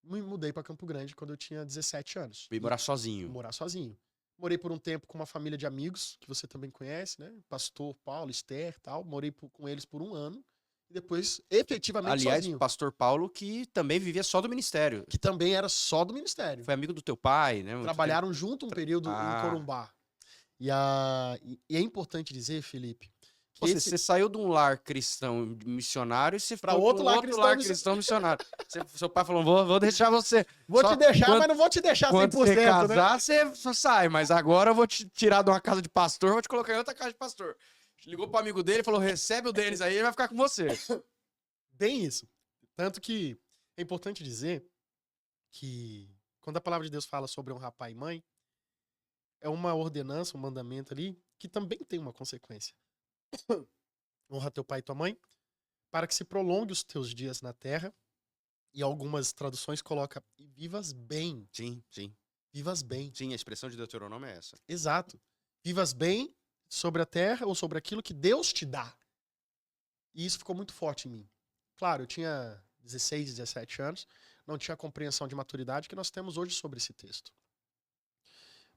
me mudei para Campo Grande quando eu tinha 17 anos. Fui morar sozinho. Morar sozinho. Morei por um tempo com uma família de amigos, que você também conhece, né? Pastor Paulo, Esther e tal. Morei com eles por 1 ano. E depois, efetivamente, Aliás, sozinho. pastor Paulo, que também vivia só do ministério. Que também era só do ministério. Foi amigo do teu pai, né? Trabalharam junto um período em Corumbá. E é importante dizer, Felipe, que Você saiu de um lar cristão missionário e você pra foi outro pra lar lar cristão missionário. Seu pai falou, vou deixar você. Vou Só te deixar, quando- mas não vou te deixar 100%, Quando você né? casar, você só sai. Mas agora eu vou te tirar de uma casa de pastor, vou te colocar em outra casa de pastor. Ligou pro amigo dele e falou, recebe o Denis aí, ele vai ficar com você. Bem isso. Tanto que é importante dizer que quando a palavra de Deus fala sobre honrar pai e mãe, é uma ordenança, um mandamento ali, que também tem uma consequência. Honra teu pai e tua mãe, para que se prolongue os teus dias na terra. E algumas traduções colocam, e vivas bem. Sim, sim. Vivas bem. Sim, a expressão de Deuteronômio é essa. Exato. Vivas bem sobre a terra ou sobre aquilo que Deus te dá. E isso ficou muito forte em mim. Claro, eu tinha 16, 17 anos, não tinha a compreensão de maturidade que nós temos hoje sobre esse texto.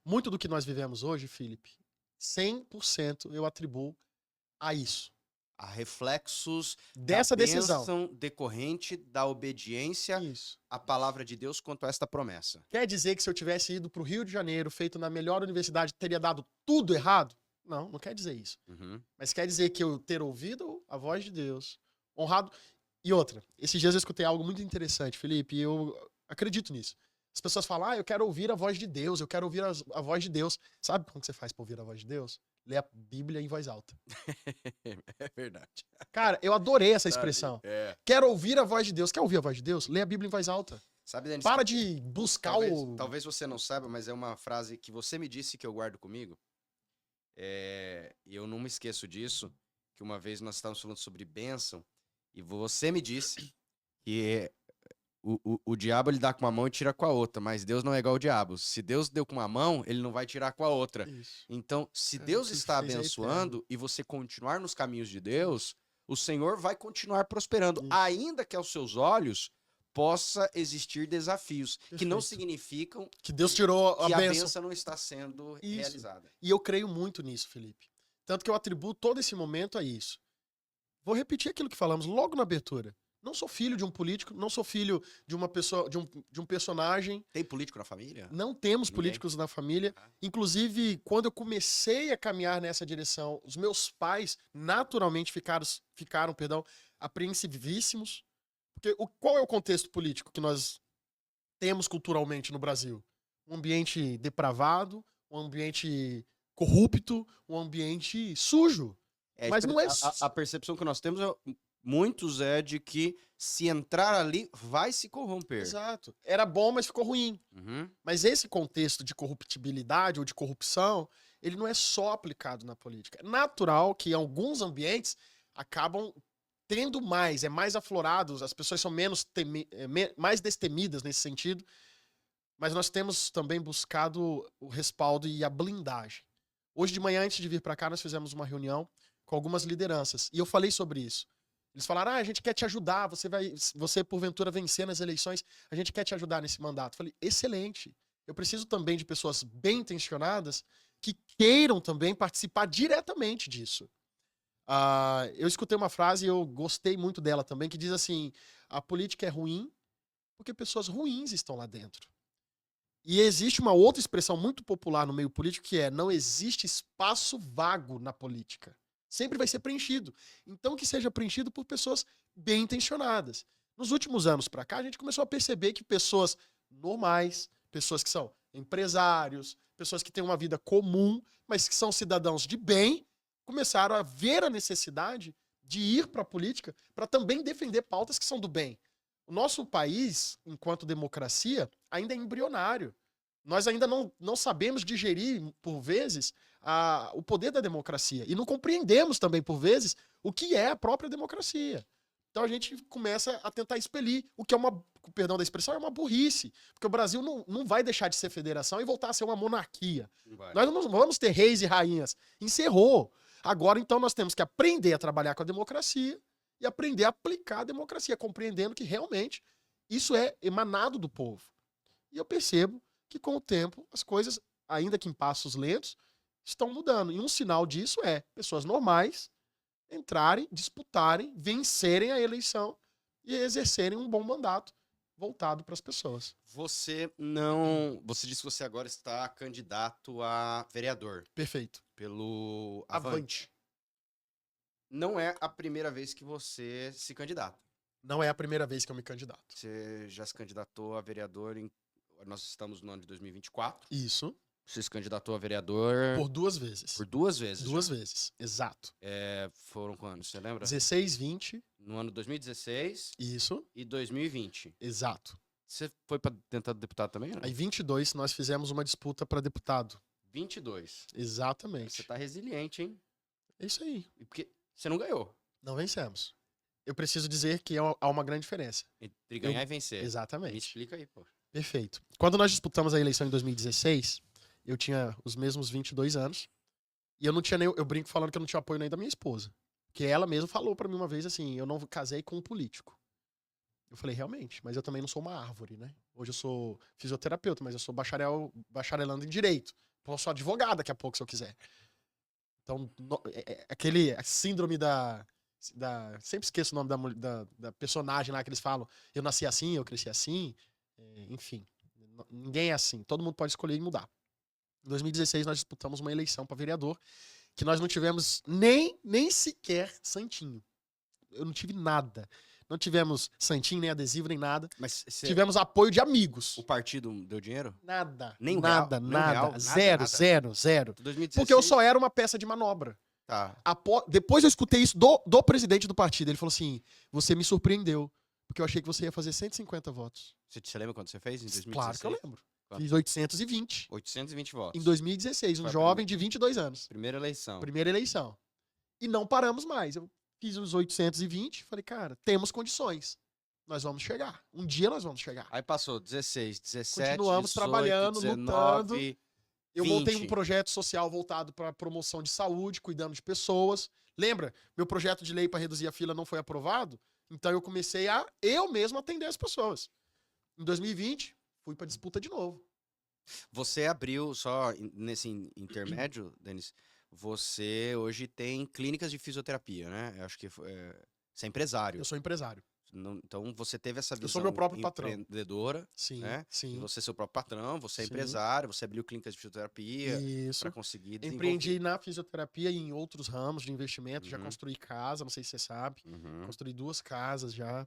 Muito do que nós vivemos hoje, Felipe, 100% eu atribuo a isso. A reflexos Dessa da decisão. bênção decorrente da obediência Isso. à palavra de Deus quanto a esta promessa. Quer dizer que se eu tivesse ido para o Rio de Janeiro, feito na melhor universidade, teria dado tudo errado? Não, não quer dizer isso. Uhum. Mas quer dizer que eu ter ouvido a voz de Deus, honrado... E outra, esses dias eu escutei algo muito interessante, Felipe, e eu acredito nisso. As pessoas falam, eu quero ouvir a voz de Deus, eu quero ouvir a voz de Deus. Sabe como que você faz para ouvir a voz de Deus? Lê a Bíblia em voz alta. É verdade. Cara, eu adorei essa expressão. É. Quero ouvir a voz de Deus. Quer ouvir a voz de Deus? Lê a Bíblia em voz alta. Sabe, Denis, Para de buscar talvez você não saiba, mas é uma frase que você me disse que eu guardo comigo. E eu não me esqueço disso, que uma vez nós estávamos falando sobre bênção, e você me disse que o diabo ele dá com uma mão e tira com a outra, mas Deus não é igual ao diabo. Se Deus deu com uma mão, ele não vai tirar com a outra. Isso. Então, se É, Deus o que está fez é abençoando e você continuar nos caminhos de Deus, o Senhor vai continuar prosperando, Isso. ainda que aos seus olhos possa existir desafios, que não Perfeito. significam Que Deus tirou que a a bênção. bênção não está sendo Isso. realizada. E eu creio muito nisso, Felipe. Tanto que eu atribuo todo esse momento a isso. Vou repetir aquilo que falamos logo na abertura. Não sou filho de um político, não sou filho de uma pessoa, de um personagem. Tem político na família? Não temos Ninguém? políticos na família. Ah. Inclusive, quando eu comecei a caminhar nessa direção, os meus pais naturalmente ficaram apreensivíssimos. Porque qual é o contexto político que nós temos culturalmente no Brasil? Um ambiente depravado, um ambiente corrupto, um ambiente sujo. Mas não é... A percepção que nós temos, muitos é de que se entrar ali, vai se corromper. Exato. Era bom, mas ficou ruim. Uhum. Mas esse contexto de corruptibilidade ou de corrupção, ele não é só aplicado na política. É natural que em alguns ambientes acabam tendo mais, é mais aflorado, as pessoas são mais destemidas nesse sentido, mas nós temos também buscado o respaldo e a blindagem. Hoje de manhã, antes de vir para cá, nós fizemos uma reunião com algumas lideranças, e eu falei sobre isso. Eles falaram, a gente quer te ajudar, você porventura vencer nas eleições, a gente quer te ajudar nesse mandato. Eu falei, excelente. Eu preciso também de pessoas bem intencionadas que queiram também participar diretamente disso. Eu escutei uma frase e eu gostei muito dela também, que diz assim, a política é ruim porque pessoas ruins estão lá dentro. E existe uma outra expressão muito popular no meio político que é, não existe espaço vago na política. Sempre vai ser preenchido. Então que seja preenchido por pessoas bem intencionadas. Nos últimos anos para cá, a gente começou a perceber que pessoas normais, pessoas que são empresários, pessoas que têm uma vida comum, mas que são cidadãos de bem, começaram a ver a necessidade de ir para a política para também defender pautas que são do bem. O nosso país, enquanto democracia, ainda é embrionário. Nós ainda não sabemos digerir, por vezes, o poder da democracia. E não compreendemos também, por vezes, o que é a própria democracia. Então a gente começa a tentar expelir, o que é uma, perdão da expressão, é uma burrice. Porque o Brasil não vai deixar de ser federação e voltar a ser uma monarquia. Nós não vamos ter reis e rainhas. Encerrou. Agora, então, nós temos que aprender a trabalhar com a democracia e aprender a aplicar a democracia, compreendendo que realmente isso é emanado do povo. E eu percebo que com o tempo as coisas, ainda que em passos lentos, estão mudando. E um sinal disso é pessoas normais entrarem, disputarem, vencerem a eleição e exercerem um bom mandato voltado para as pessoas. Você disse que você agora está candidato a vereador. Perfeito. Pelo Avante. Não é a primeira vez que você se candidata. Não é a primeira vez que eu me candidato. Você já se candidatou a vereador nós estamos no ano de 2024. Isso. Você se candidatou a vereador... Por 2 vezes. Por 2 vezes? 2 vezes, exato. Foram quando, você lembra? 16, 20. No ano 2016. Isso. E 2020. Exato. Você foi para tentar deputado também? Não? Aí 22 nós fizemos uma disputa para deputado. 22. Exatamente. Você tá resiliente, hein? É isso aí. Porque você não ganhou. Não vencemos. Eu preciso dizer que há uma grande diferença. Entre ganhar e vencer. Exatamente. Me explica aí, pô. Perfeito. Quando nós disputamos a eleição em 2016, eu tinha os mesmos 22 anos. E eu não tinha nem. Eu brinco falando que eu não tinha apoio nem da minha esposa. Porque ela mesma falou pra mim uma vez assim: eu não casei com um político. Eu falei, realmente, mas eu também não sou uma árvore, né? Hoje eu sou fisioterapeuta, mas eu sou bacharelando em direito. Posso ser advogado daqui a pouco, se eu quiser. Então, a síndrome da. Sempre esqueço o nome da personagem lá que eles falam. Eu nasci assim, eu cresci assim. Enfim, ninguém é assim. Todo mundo pode escolher e mudar. Em 2016, nós disputamos uma eleição para vereador que nós não tivemos nem sequer santinho. Eu não tive nada. Não tivemos santinho, nem adesivo, nem nada. Mas tivemos apoio de amigos. O partido deu dinheiro? Nada. Nem nada, real, nada. real, zero, nada. zero, zero. 2016... Porque eu só era uma peça de manobra. Tá. Depois eu escutei isso do presidente do partido. Ele falou assim, você me surpreendeu. Porque eu achei que você ia fazer 150 votos. Você lembra quando você fez em 2016? Claro que eu lembro. Quanto? Fiz 820. 820 votos. Em 2016, um jovem de 22 anos. Primeira eleição. Primeira eleição. E não paramos mais. Eu fiz os 820, falei, cara, temos condições. Nós vamos chegar. Um dia nós vamos chegar. Aí passou 16, 17, continuamos 18, trabalhando, 19, lutando. Eu 20. montei um projeto social voltado para promoção de saúde, cuidando de pessoas. Lembra? Meu projeto de lei para reduzir a fila não foi aprovado. Então eu comecei a eu mesmo atender as pessoas. Em 2020, fui para disputa de novo. Você abriu, só nesse intermédio, Denis, você hoje tem clínicas de fisioterapia, né? Eu acho que você é empresário. Eu sou empresário. Então você teve essa visão eu sou meu próprio patrão. Empreendedora. Sim, né? sim. E você é seu próprio patrão, você é Sim. empresário, você abriu clínicas de fisioterapia para conseguir desenvolver. Empreendi na fisioterapia e em outros ramos de investimento. Uhum. Já construí casa, não sei se você sabe. Uhum. Construí 2 casas já.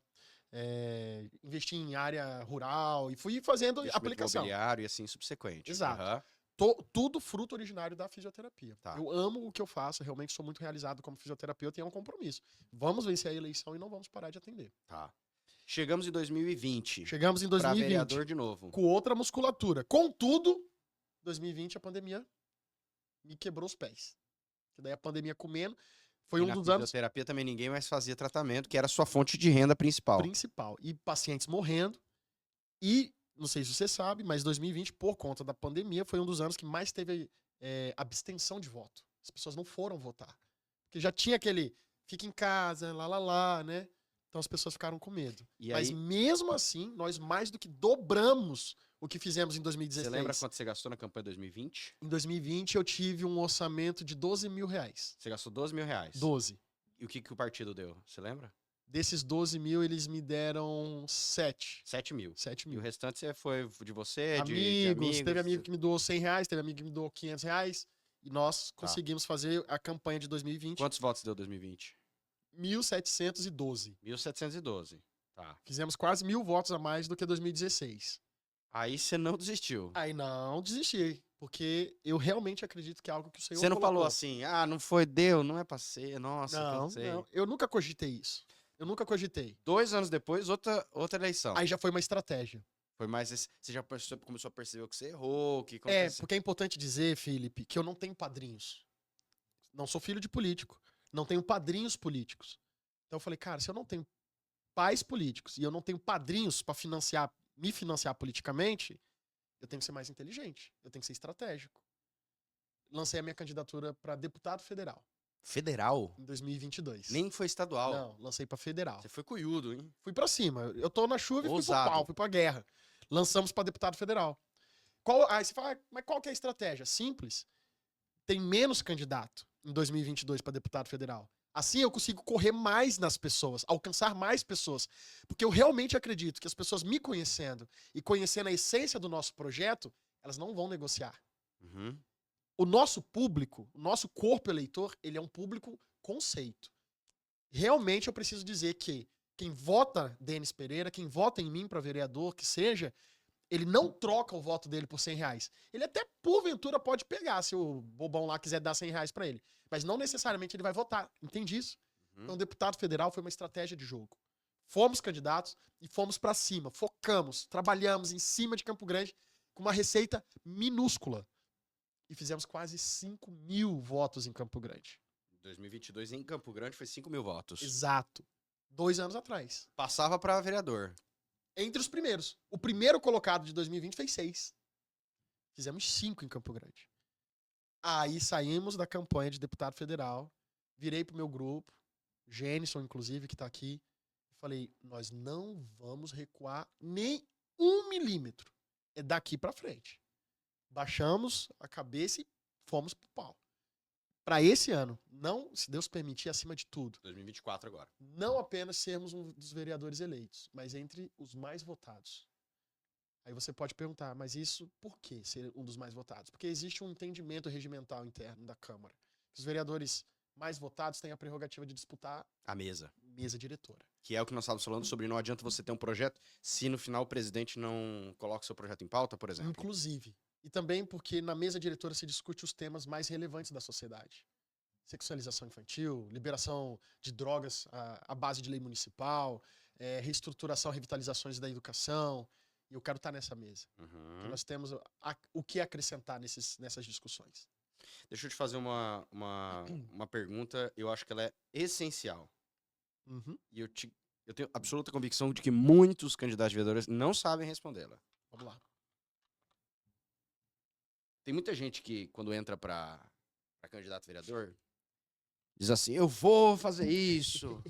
Investi em área rural e fui fazendo aplicação. Imobiliário e assim subsequente. Exato. Uhum. Tudo fruto originário da fisioterapia. Tá. Eu amo o que eu faço, realmente sou muito realizado como fisioterapeuta e é um compromisso. Vamos vencer a eleição e não vamos parar de atender. Tá. Chegamos em 2020. Chegamos em Pra 2020 vereador de novo. com outra musculatura. Contudo, 2020 a pandemia me quebrou os pés. Que daí a pandemia comendo foi E um na dos anos fisioterapia também ninguém mais fazia tratamento, que era a sua fonte de renda principal. principal. E pacientes morrendo. E, não sei se você sabe, mas 2020, por conta da pandemia, foi um dos anos que mais teve abstenção de voto. As pessoas não foram votar. Porque já tinha aquele fica em casa, lá, né? Então as pessoas ficaram com medo. E Mas aí, mesmo assim, nós mais do que dobramos o que fizemos em você 2016. lembra quanto você gastou na campanha de 2020? Em 2020 eu tive um orçamento de 12 mil reais. Você gastou 12 mil reais. 12. E o que o partido deu? Você lembra? Desses 12 mil, eles me deram 7. 7 mil. 7 E o mil. restante foi de você, de Amigos, amigos? teve amigo que me doou 100 reais, teve amigo que me doou 500 reais. E nós conseguimos fazer a campanha de 2020. Quantos votos deu 2020? 1.712. 1.712. Tá. Fizemos quase 1.000 votos a mais do que 2016. Aí você não desistiu. Aí não desisti, porque eu realmente acredito que é algo que o Senhor Você não colocou. falou assim, não foi, deu, não é pra ser, nossa, Não, cansei. não, eu nunca cogitei isso. Eu nunca cogitei. 2 anos depois, outra eleição. Aí já foi uma estratégia. Foi mais você já começou a perceber que você errou, que É, aconteceu. porque é importante dizer, Felipe, que eu não tenho padrinhos. Não sou filho de político. Não tenho padrinhos políticos. Então eu falei, cara, se eu não tenho pais políticos e eu não tenho padrinhos pra me financiar politicamente, eu tenho que ser mais inteligente. Eu tenho que ser estratégico. Lancei a minha candidatura pra deputado federal Federal? em 2022. Nem foi estadual. Não, lancei pra federal. Você foi cunhudo, hein? Fui pra cima. Eu tô na chuva e fui pro Ousado. pau, fui pra guerra. Lançamos pra deputado federal. Aí você fala, mas qual que é a estratégia? Simples. Tem menos candidato em 2022 pra deputado federal. Assim eu consigo correr mais nas pessoas, alcançar mais pessoas. Porque eu realmente acredito que as pessoas me conhecendo e conhecendo a essência do nosso projeto, elas não vão negociar. Uhum. O nosso público, o nosso corpo eleitor, ele é um público conceito. Realmente eu preciso dizer que quem vota Denis Pereira, quem vota em mim para vereador, que seja, ele não troca o voto dele por 100 reais. Ele até, porventura, pode pegar, se o bobão lá quiser dar 100 reais para ele. Mas não necessariamente ele vai votar. Entende isso? Uhum. Então, o deputado federal foi uma estratégia de jogo. Fomos candidatos e fomos para cima. Focamos, trabalhamos em cima de Campo Grande com uma receita minúscula. E fizemos quase 5 mil votos em Campo Grande. 2022 em Campo Grande foi 5 mil votos. Exato. 2 anos atrás. Passava pra vereador. Entre os primeiros. O primeiro colocado de 2020 fez 6. Fizemos 5 em Campo Grande. Aí saímos da campanha de deputado federal, virei pro meu grupo, Gênison, inclusive, que tá aqui, e falei, nós não vamos recuar nem 1 milímetro. É daqui pra frente. Baixamos a cabeça e fomos pro pau. Para esse ano, não, se Deus permitir, acima de tudo, 2024 agora. não apenas sermos um dos vereadores eleitos, mas entre os mais votados. Aí você pode perguntar, mas isso por que ser um dos mais votados? Porque existe um entendimento regimental interno da Câmara. Os vereadores mais votados têm a prerrogativa de disputar A mesa. mesa diretora. Que é o que nós estávamos falando sobre não adianta você ter um projeto se no final o presidente não coloca o seu projeto em pauta, por exemplo. Inclusive. E também porque na mesa diretora se discute os temas mais relevantes da sociedade. Sexualização infantil, liberação de drogas à base de lei municipal, reestruturação, revitalizações da educação. E eu quero estar nessa mesa. Porque nós temos o que acrescentar nessas discussões. Deixa eu te fazer uma pergunta, eu acho que ela é essencial. Uhum. E eu tenho absoluta convicção de que muitos candidatos a vereadores não sabem respondê-la. Vamos lá. Tem muita gente que, quando entra para candidato a vereador, diz assim, eu vou fazer isso,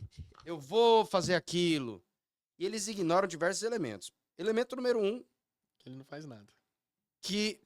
eu vou fazer aquilo. E eles ignoram diversos elementos. Elemento número 1, Que ele não faz nada. que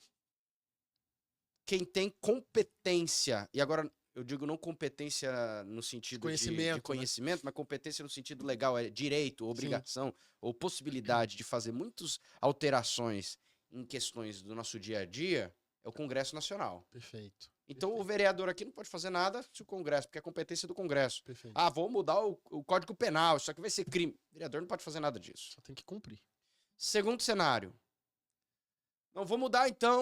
quem tem competência, e agora eu digo não competência no sentido de conhecimento, mas competência no sentido legal, é direito, obrigação, ou possibilidade de fazer muitas alterações em questões do nosso dia a dia, é o Congresso Nacional. Perfeito. Então o vereador aqui não pode fazer nada se o Congresso, porque é competência do Congresso. Perfeito. Vou mudar o Código Penal, isso aqui vai ser crime. O vereador não pode fazer nada disso. Só tem que cumprir. Segundo cenário, Não, vou mudar então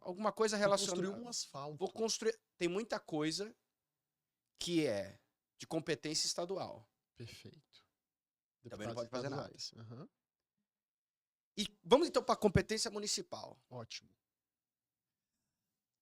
alguma coisa relacionada. Construir um asfalto. Vou construir. Tem muita coisa que é de competência estadual. Perfeito. Também não pode fazer nada. Uhum. E vamos então para a competência municipal. Ótimo.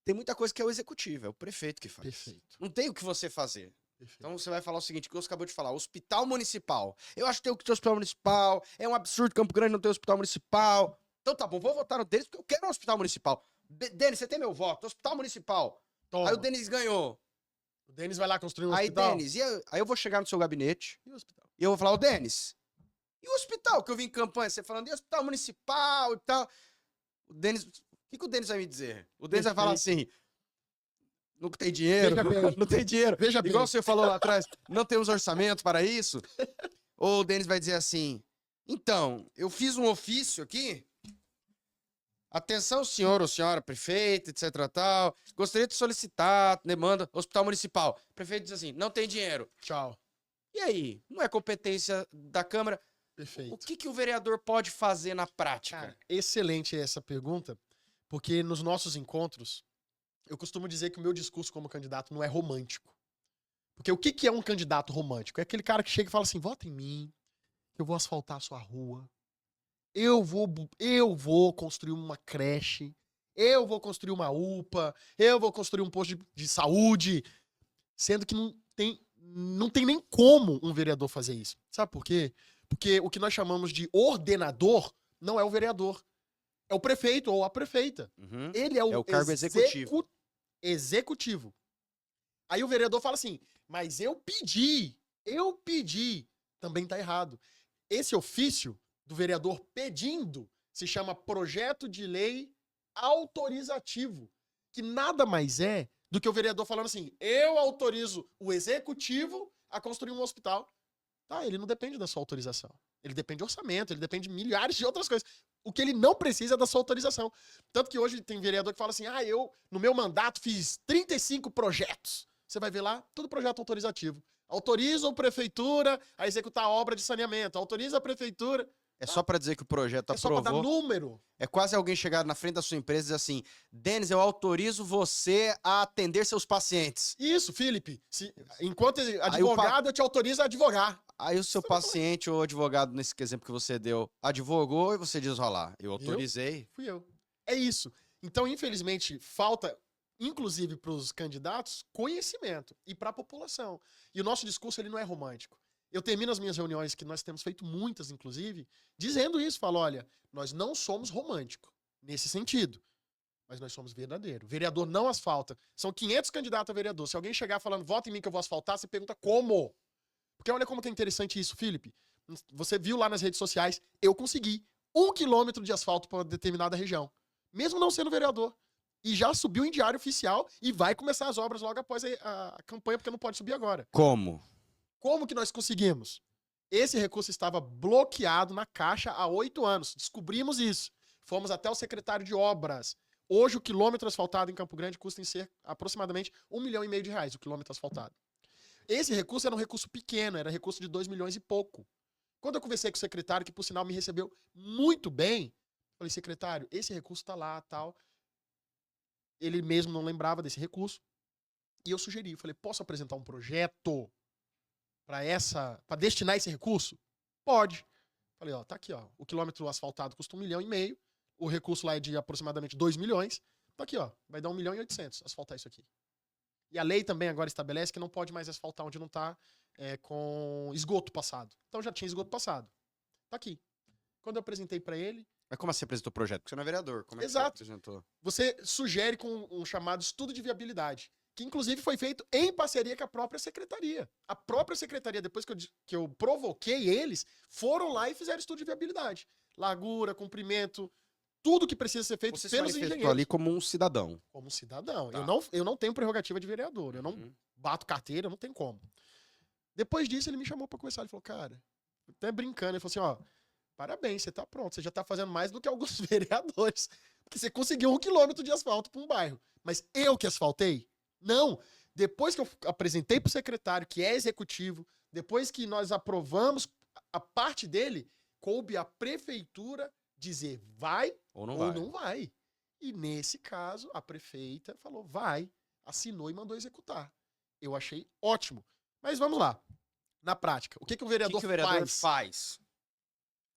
Tem muita coisa que é o executivo, é o prefeito que faz. Perfeito. Não tem o que você fazer. Perfeito. Então você vai falar o seguinte, que você acabou de falar, hospital municipal. Eu acho que tem que ter hospital municipal, é um absurdo Campo Grande não ter hospital municipal. Então tá bom, vou votar no Denis porque eu quero um hospital municipal. Denis, você tem meu voto, hospital municipal. Toma. Aí o Denis ganhou. O Denis vai lá construir um Aí, hospital. Denis, aí eu vou chegar no seu gabinete E o hospital? e eu vou falar, ô Denis, e o hospital que eu vi em campanha, você falando, e hospital municipal e tal. O Denis, o que o Denis vai me dizer? O Denis vai falar assim, não tem dinheiro, não tem dinheiro. Veja bem. Igual você falou lá atrás, não temos orçamento para isso. Ou o Denis vai dizer assim, então, eu fiz um ofício aqui. Atenção, senhor ou senhora, prefeito, etc, tal. Gostaria de solicitar demanda hospital municipal. O prefeito diz assim, não tem dinheiro. Tchau. E aí? Não é competência da Câmara? Perfeito. O que o vereador pode fazer na prática? Cara, excelente essa pergunta, porque nos nossos encontros, eu costumo dizer que o meu discurso como candidato não é romântico. Porque o que é um candidato romântico? É aquele cara que chega e fala assim, vota em mim, eu vou asfaltar a sua rua, eu vou construir uma creche, eu vou construir uma UPA, eu vou construir um posto de saúde, sendo que não tem nem como um vereador fazer isso. Sabe por quê? Porque o que nós chamamos de ordenador não é o vereador, é o prefeito ou a prefeita. Uhum. Ele é o cargo executivo. Executivo. Aí o vereador fala assim, mas eu pedi. Também tá errado. Esse ofício do vereador pedindo se chama projeto de lei autorizativo, que nada mais é do que o vereador falando assim, eu autorizo o executivo a construir um hospital. Tá, ele não depende da sua autorização. Ele depende de orçamento, ele depende de milhares de outras coisas. O que ele não precisa é da sua autorização. Tanto que hoje tem vereador que fala assim, eu, no meu mandato, fiz 35 projetos. Você vai ver lá, tudo projeto autorizativo. Autoriza a prefeitura a executar a obra de saneamento. Autoriza a prefeitura... É só pra dizer que o projeto É só pra dar aprovou. número. É quase alguém chegar na frente da sua empresa e dizer assim, Denis, eu autorizo você a atender seus pacientes. Isso, Felipe. Enquanto advogado, eu te autorizo a advogar. Aí o seu paciente ou advogado, nesse exemplo que você deu, advogou e você diz, olha lá, eu autorizei. Fui eu. É isso. Então, infelizmente, falta, inclusive para os candidatos, conhecimento e para a população. E o nosso discurso ele não é romântico. Eu termino as minhas reuniões, que nós temos feito muitas, inclusive, dizendo isso. Falo, olha, nós não somos românticos nesse sentido, mas nós somos verdadeiro. Vereador não asfalta. São 500 candidatos a vereador. Se alguém chegar falando, vota em mim que eu vou asfaltar, você pergunta como? Porque olha como que é interessante isso, Felipe. Você viu lá nas redes sociais, eu consegui 1 quilômetro de asfalto para determinada região, mesmo não sendo vereador. E já subiu em diário oficial e vai começar as obras logo após a campanha, porque não pode subir agora. Como? Como que nós conseguimos? Esse recurso estava bloqueado na Caixa há 8 anos. Descobrimos isso. Fomos até o secretário de obras. Hoje o quilômetro asfaltado em Campo Grande custa em ser aproximadamente R$1,5 milhão o quilômetro asfaltado. Esse recurso era um recurso pequeno, era recurso de 2 milhões e pouco. Quando eu conversei com o secretário, que por sinal me recebeu muito bem, falei, secretário, esse recurso está lá, tal. Ele mesmo não lembrava desse recurso. E eu sugeri, falei, posso apresentar um projeto para destinar esse recurso? Pode. Falei, tá aqui, o quilômetro asfaltado custa R$1,5 milhão, o recurso lá é de aproximadamente 2 milhões, tá aqui, vai dar 1.800.000 asfaltar isso aqui. E a lei também agora estabelece que não pode mais asfaltar onde não tá com esgoto passado. Então já tinha esgoto passado. Tá aqui. Quando eu apresentei para ele... Mas como você apresentou o projeto? Porque você não é vereador. Como é Exato. que você apresentou? Você sugere com um chamado estudo de viabilidade, que inclusive foi feito em parceria com a própria secretaria. A própria secretaria, depois que eu provoquei eles, foram lá e fizeram estudo de viabilidade. Largura, comprimento, tudo que precisa ser feito você pelos se engenheiros. manifestou ali como um cidadão. Como cidadão. Tá. Eu não tenho prerrogativa de vereador, eu não bato carteira, não tem como. Depois disso, ele me chamou pra conversar, ele falou, cara, até brincando, ele falou assim, parabéns, você tá pronto, você já tá fazendo mais do que alguns vereadores, porque você conseguiu 1 quilômetro de asfalto pra um bairro. Mas eu que asfaltei? Não. Depois que eu apresentei pro secretário, que é executivo, depois que nós aprovamos a parte dele, coube a prefeitura dizer vai Ou não ou vai. não vai. E nesse caso, a prefeita falou vai, assinou e mandou executar. Eu achei ótimo. Mas vamos lá. Na prática, o que o O vereador que o vereador faz? faz?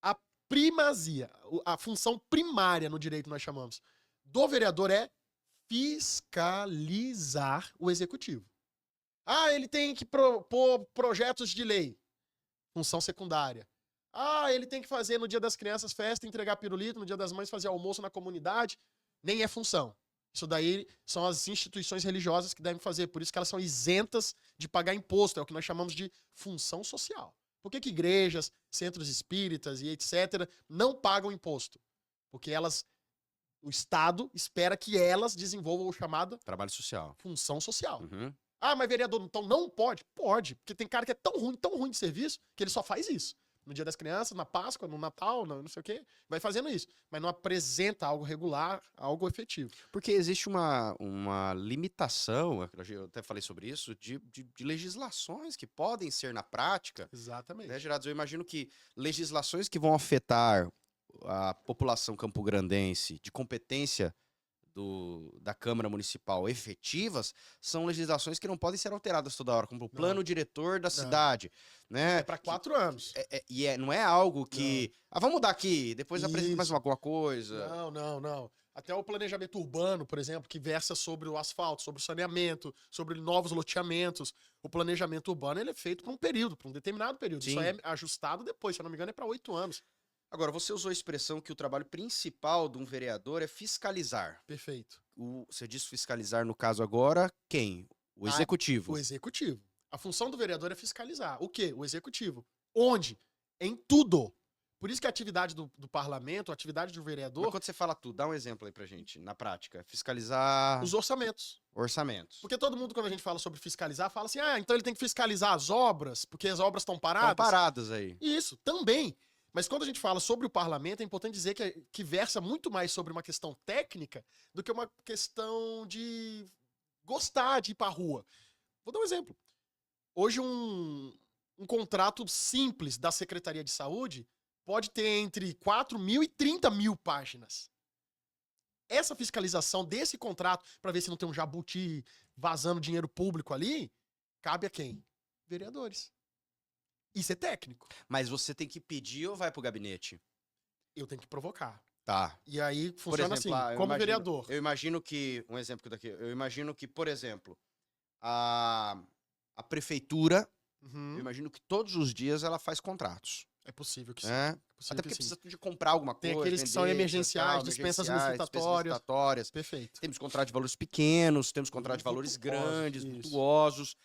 A primazia, a função primária no direito nós chamamos, do vereador é fiscalizar o executivo. Ah, ele tem que propor projetos de lei. Função secundária. Ah, ele tem que fazer no Dia das Crianças festa, entregar pirulito, no Dia das Mães fazer almoço na comunidade. Nem é função. Isso daí são as instituições religiosas que devem fazer. Por isso que elas são isentas de pagar imposto. É o que nós chamamos de função social. Por que igrejas, centros espíritas e etc. não pagam imposto? Porque o Estado espera que elas desenvolvam o chamado Trabalho social. função social. Uhum. Ah, mas vereador, então não pode? Pode, porque tem cara que é tão ruim de serviço, que ele só faz isso. No Dia das Crianças, na Páscoa, no Natal, não sei o quê, vai fazendo isso. Mas não apresenta algo regular, algo efetivo. Porque existe uma limitação, eu até falei sobre isso, de legislações que podem ser na prática, Exatamente. né, Gerados? Eu imagino que legislações que vão afetar a população campograndense de competência da Câmara Municipal efetivas são legislações que não podem ser alteradas toda hora, como o plano diretor da cidade, né? É para 4 anos. Não é algo que... Ah, vamos mudar aqui, depois apresenta mais Isso. alguma coisa. Não. Até o planejamento urbano, por exemplo, que versa sobre o asfalto, sobre o saneamento, sobre novos loteamentos. O planejamento urbano ele é feito por um período, por um determinado período. Sim. Isso é ajustado depois, se eu não me engano, é para 8 anos. Agora, você usou a expressão que o trabalho principal de um vereador é fiscalizar. Perfeito. Você disse fiscalizar, no caso agora, quem? O executivo. O executivo. A função do vereador é fiscalizar. O quê? O executivo. Onde? Em tudo. Por isso que a atividade do parlamento, a atividade do vereador... Mas quando você fala tudo, dá um exemplo aí pra gente, na prática. Fiscalizar... Os orçamentos. Orçamentos. Porque todo mundo, quando a gente fala sobre fiscalizar, fala assim, então ele tem que fiscalizar as obras, porque as obras estão paradas. Estão paradas aí. Isso, também. Mas quando a gente fala sobre o parlamento, é importante dizer que versa muito mais sobre uma questão técnica do que uma questão de gostar de ir pra rua. Vou dar um exemplo. Hoje, um contrato simples da Secretaria de Saúde pode ter entre 4 mil e 30 mil páginas. Essa fiscalização desse contrato, para ver se não tem um jabuti vazando dinheiro público ali, cabe a quem? Vereadores. Isso é técnico. Mas você tem que pedir ou vai pro gabinete? Eu tenho que provocar. Tá. E aí funciona exemplo, assim, como vereador. Eu imagino que, um exemplo daqui, eu imagino que, por exemplo, a prefeitura, eu imagino que todos os dias ela faz contratos. É possível que sim. É? Possível Até que porque sim. precisa de comprar alguma coisa. Tem aqueles que são vender, emergenciais, tal, dispensas emergenciais, licitatórias. Perfeito. Temos contratos de valores pequenos, temos contratos de valores grandes, vultuosos.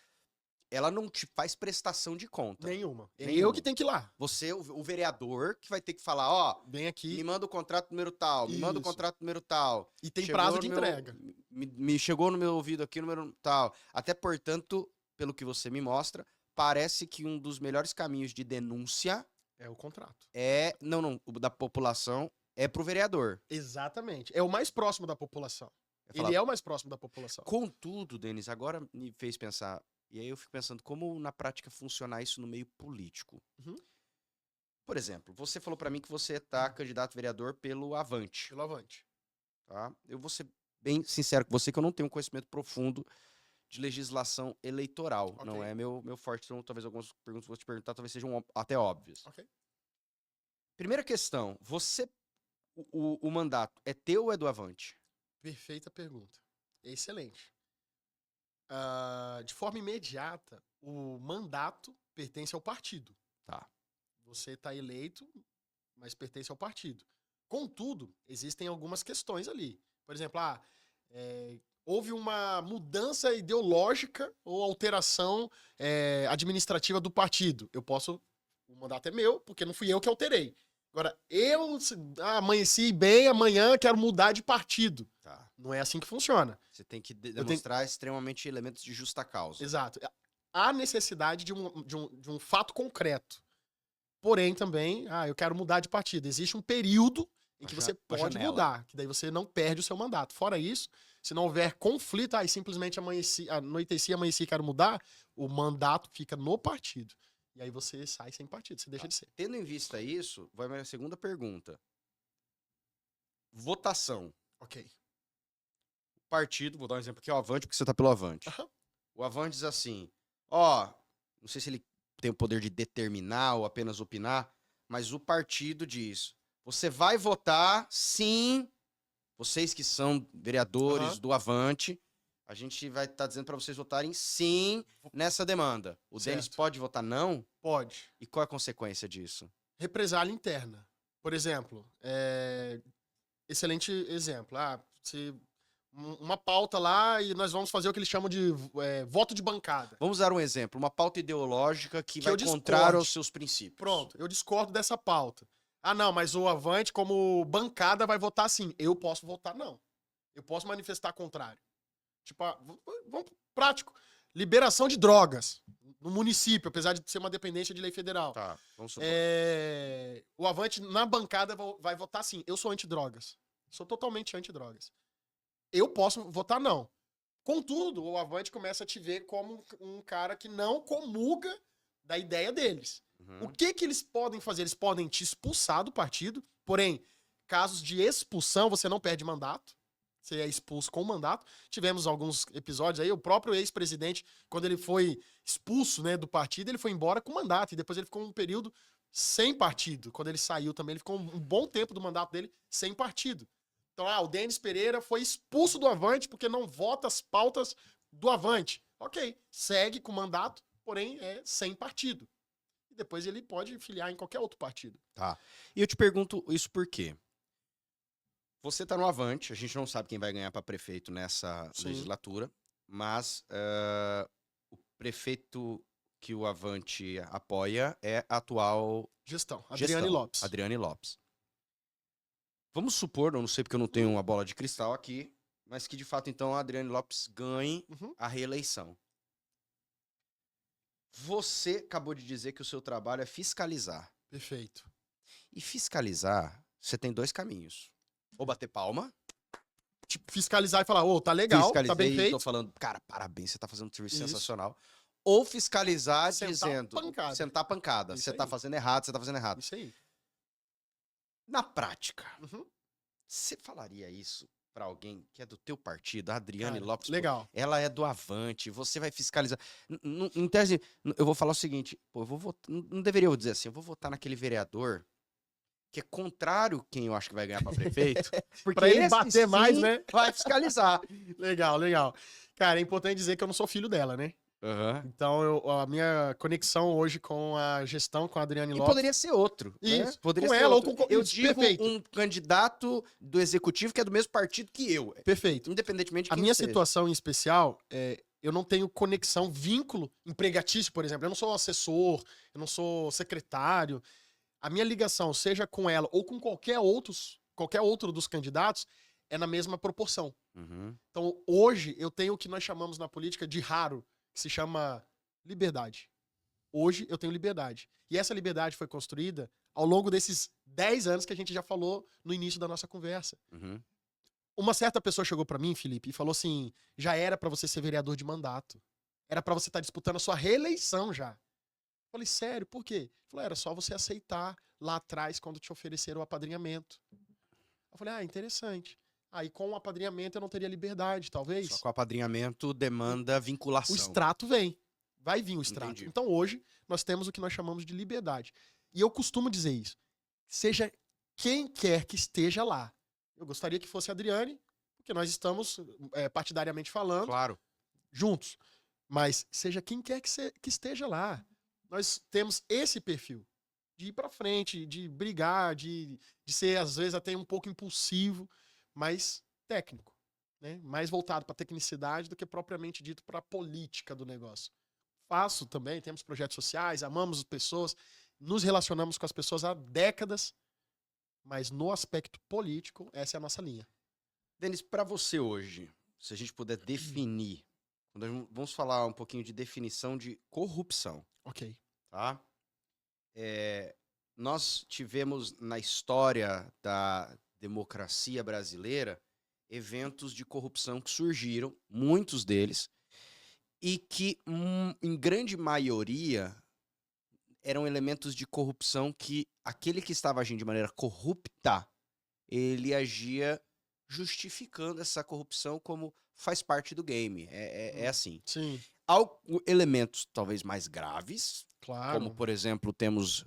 Ela não te faz prestação de conta. Nenhuma. É Nenhuma. eu que tenho que ir lá. Você, o vereador, que vai ter que falar, ó, Vem aqui. me manda o contrato número tal, me manda o Isso. contrato número tal. E tem Chegou prazo de no meu- entrega. Me chegou no meu ouvido aqui, número tal. Até, portanto, pelo que você me mostra, parece que um dos melhores caminhos de denúncia É o contrato. o da população é pro vereador. Exatamente. É o mais próximo da população. Falar, Ele é o mais próximo da população. Contudo, Denis, agora me fez pensar, e aí eu fico pensando como na prática funcionar isso no meio político. Uhum. Por exemplo, você falou pra mim que você tá candidato a vereador pelo Avante, Pelo avante. tá? Eu vou ser bem sincero com você que eu não tenho um conhecimento profundo de legislação eleitoral. Ok. Não é meu forte, então talvez algumas perguntas que eu vou te perguntar talvez sejam até óbvias. Ok. Primeira questão, o mandato é teu ou é do Avante? Perfeita pergunta. Excelente. De forma imediata, o mandato pertence ao partido. Tá. Você está eleito, mas pertence ao partido. Contudo, existem algumas questões ali. Por exemplo, houve uma mudança ideológica ou alteração administrativa do partido. O mandato é meu, porque não fui eu que alterei. Agora, eu amanheci bem, amanhã quero mudar de partido. Tá. Não é assim que funciona. Você tem que demonstrar extremamente elementos de justa causa. Exato. Há necessidade de um fato concreto. Porém, também, eu quero mudar de partido. Existe um período em que você pode mudar, que daí você não perde o seu mandato. Fora isso, se não houver conflito, simplesmente anoiteci, amanheci, quero mudar, o mandato fica no partido. E aí você sai sem partido, você deixa de ser. Tendo em vista isso, vai a minha segunda pergunta. Votação. Ok. Partido, vou dar um exemplo aqui, o Avante, porque você tá pelo Avante. Aham. O Avante diz assim, ó, não sei se ele tem o poder de determinar ou apenas opinar, mas o partido diz, você vai votar sim, vocês que são vereadores Aham. do Avante, a gente vai estar dizendo para vocês votarem sim nessa demanda. O Denis Certo. pode votar não? Pode. E qual é a consequência disso? Represália interna. Por exemplo, excelente exemplo. Se uma pauta lá e nós vamos fazer o que eles chamam de voto de bancada. Vamos dar um exemplo, uma pauta ideológica que Que eu vai contrário discorde. aos seus princípios. Pronto, eu discordo dessa pauta. Ah, não, mas o Avante, como bancada, vai votar assim. Eu posso votar não. Eu posso manifestar contrário. Tipo, vamos pro prático. Liberação de drogas no município, apesar de ser uma dependência de lei federal. Tá, vamos supor. O Avante, na bancada, vai votar assim. Eu sou antidrogas. Sou totalmente antidrogas. Eu posso votar não. Contudo, o Avante começa a te ver como um cara que não comunga da ideia deles. Uhum. O que eles podem fazer? Eles podem te expulsar do partido, porém, casos de expulsão, você não perde mandato. Você é expulso com mandato. Tivemos alguns episódios aí, o próprio ex-presidente, quando ele foi expulso, né, do partido, ele foi embora com mandato, e depois ele ficou um período sem partido. Quando ele saiu também, ele ficou um bom tempo do mandato dele sem partido. Então, o Denis Pereira foi expulso do Avante porque não vota as pautas do Avante. Ok, segue com mandato, porém é sem partido. E depois ele pode filiar em qualquer outro partido. Tá. E eu te pergunto isso por quê? Você tá no Avante, a gente não sabe quem vai ganhar para prefeito nessa Sim. legislatura, mas o prefeito que o Avante apoia é a atual Gestão. Adriane Lopes. Adriane Lopes. Vamos supor, eu não sei porque eu não tenho uma bola de cristal aqui, mas que de fato então a Adriane Lopes ganhe a reeleição. Você acabou de dizer que o seu trabalho é fiscalizar. Perfeito. E fiscalizar, você tem dois caminhos. Ou bater palma. Tipo, fiscalizar e falar, tá legal, tá bem feito. Tô falando, cara, parabéns, você tá fazendo um serviço Isso. sensacional. Ou fiscalizar Sentar dizendo, pancada. sentar pancada. Isso Você aí. tá fazendo errado, você tá fazendo errado. Isso aí. Na prática, Uhum. você falaria isso pra alguém que é do teu partido, a Adriane Cara, Lopes? legal. Pô, ela é do Avante, você vai fiscalizar. Em tese, eu vou falar o seguinte, pô, eu vou votar, não deveria eu dizer assim, eu vou votar naquele vereador que é contrário quem eu acho que vai ganhar pra prefeito, porque Pra ele esse bater sim mais, né? vai fiscalizar. Legal, legal. Cara, é importante dizer que eu não sou filho dela, né? Aham. Então, a minha conexão hoje com a gestão, com a Adriane E Lopes... poderia ser outro. Né? Isso, Poderia com ser ela outro. ou com... Eu Isso, digo perfeito. um candidato do executivo que é do mesmo partido que eu. Perfeito. Independentemente de A quem minha seja. situação em especial, eu não tenho conexão, vínculo empregatício, por exemplo. Eu não sou assessor, eu não sou secretário. A minha ligação, seja com ela ou com qualquer outro dos candidatos, é na mesma proporção. Uhum. Então, hoje, eu tenho o que nós chamamos na política de raro, que se chama liberdade. Hoje, eu tenho liberdade. E essa liberdade foi construída ao longo desses 10 anos que a gente já falou no início da nossa conversa. Uhum. Uma certa pessoa chegou pra mim, Felipe, e falou assim, já era pra você ser vereador de mandato. Era pra você estar disputando a sua reeleição já. Eu falei, sério, por quê? Ele falou, era só você aceitar lá atrás quando te ofereceram o apadrinhamento. Eu falei, interessante. Aí com o apadrinhamento eu não teria liberdade, talvez. Só que o apadrinhamento demanda vinculação. O extrato vem. Vai vir o extrato. Entendi. Então hoje nós temos o que nós chamamos de liberdade. E eu costumo dizer isso. Seja quem quer que esteja lá. Eu gostaria que fosse a Adriane, porque nós estamos, partidariamente falando, Claro. juntos. Mas seja quem quer que esteja lá. Nós temos esse perfil de ir pra frente, de brigar, de ser, às vezes, até um pouco impulsivo, mas técnico, né? Mais voltado pra tecnicidade do que propriamente dito pra política do negócio. Faço também, temos projetos sociais, amamos as pessoas, nos relacionamos com as pessoas há décadas, mas no aspecto político, essa é a nossa linha. Denis, para você hoje, se a gente puder definir, vamos falar um pouquinho de definição de corrupção, Ok. tá? Nós tivemos na história da democracia brasileira eventos de corrupção que surgiram, muitos deles, e que, em grande maioria, eram elementos de corrupção que aquele que estava agindo de maneira corrupta ele agia justificando essa corrupção como faz parte do game. É assim. Sim, Há elementos talvez mais graves, como, claro. por exemplo, temos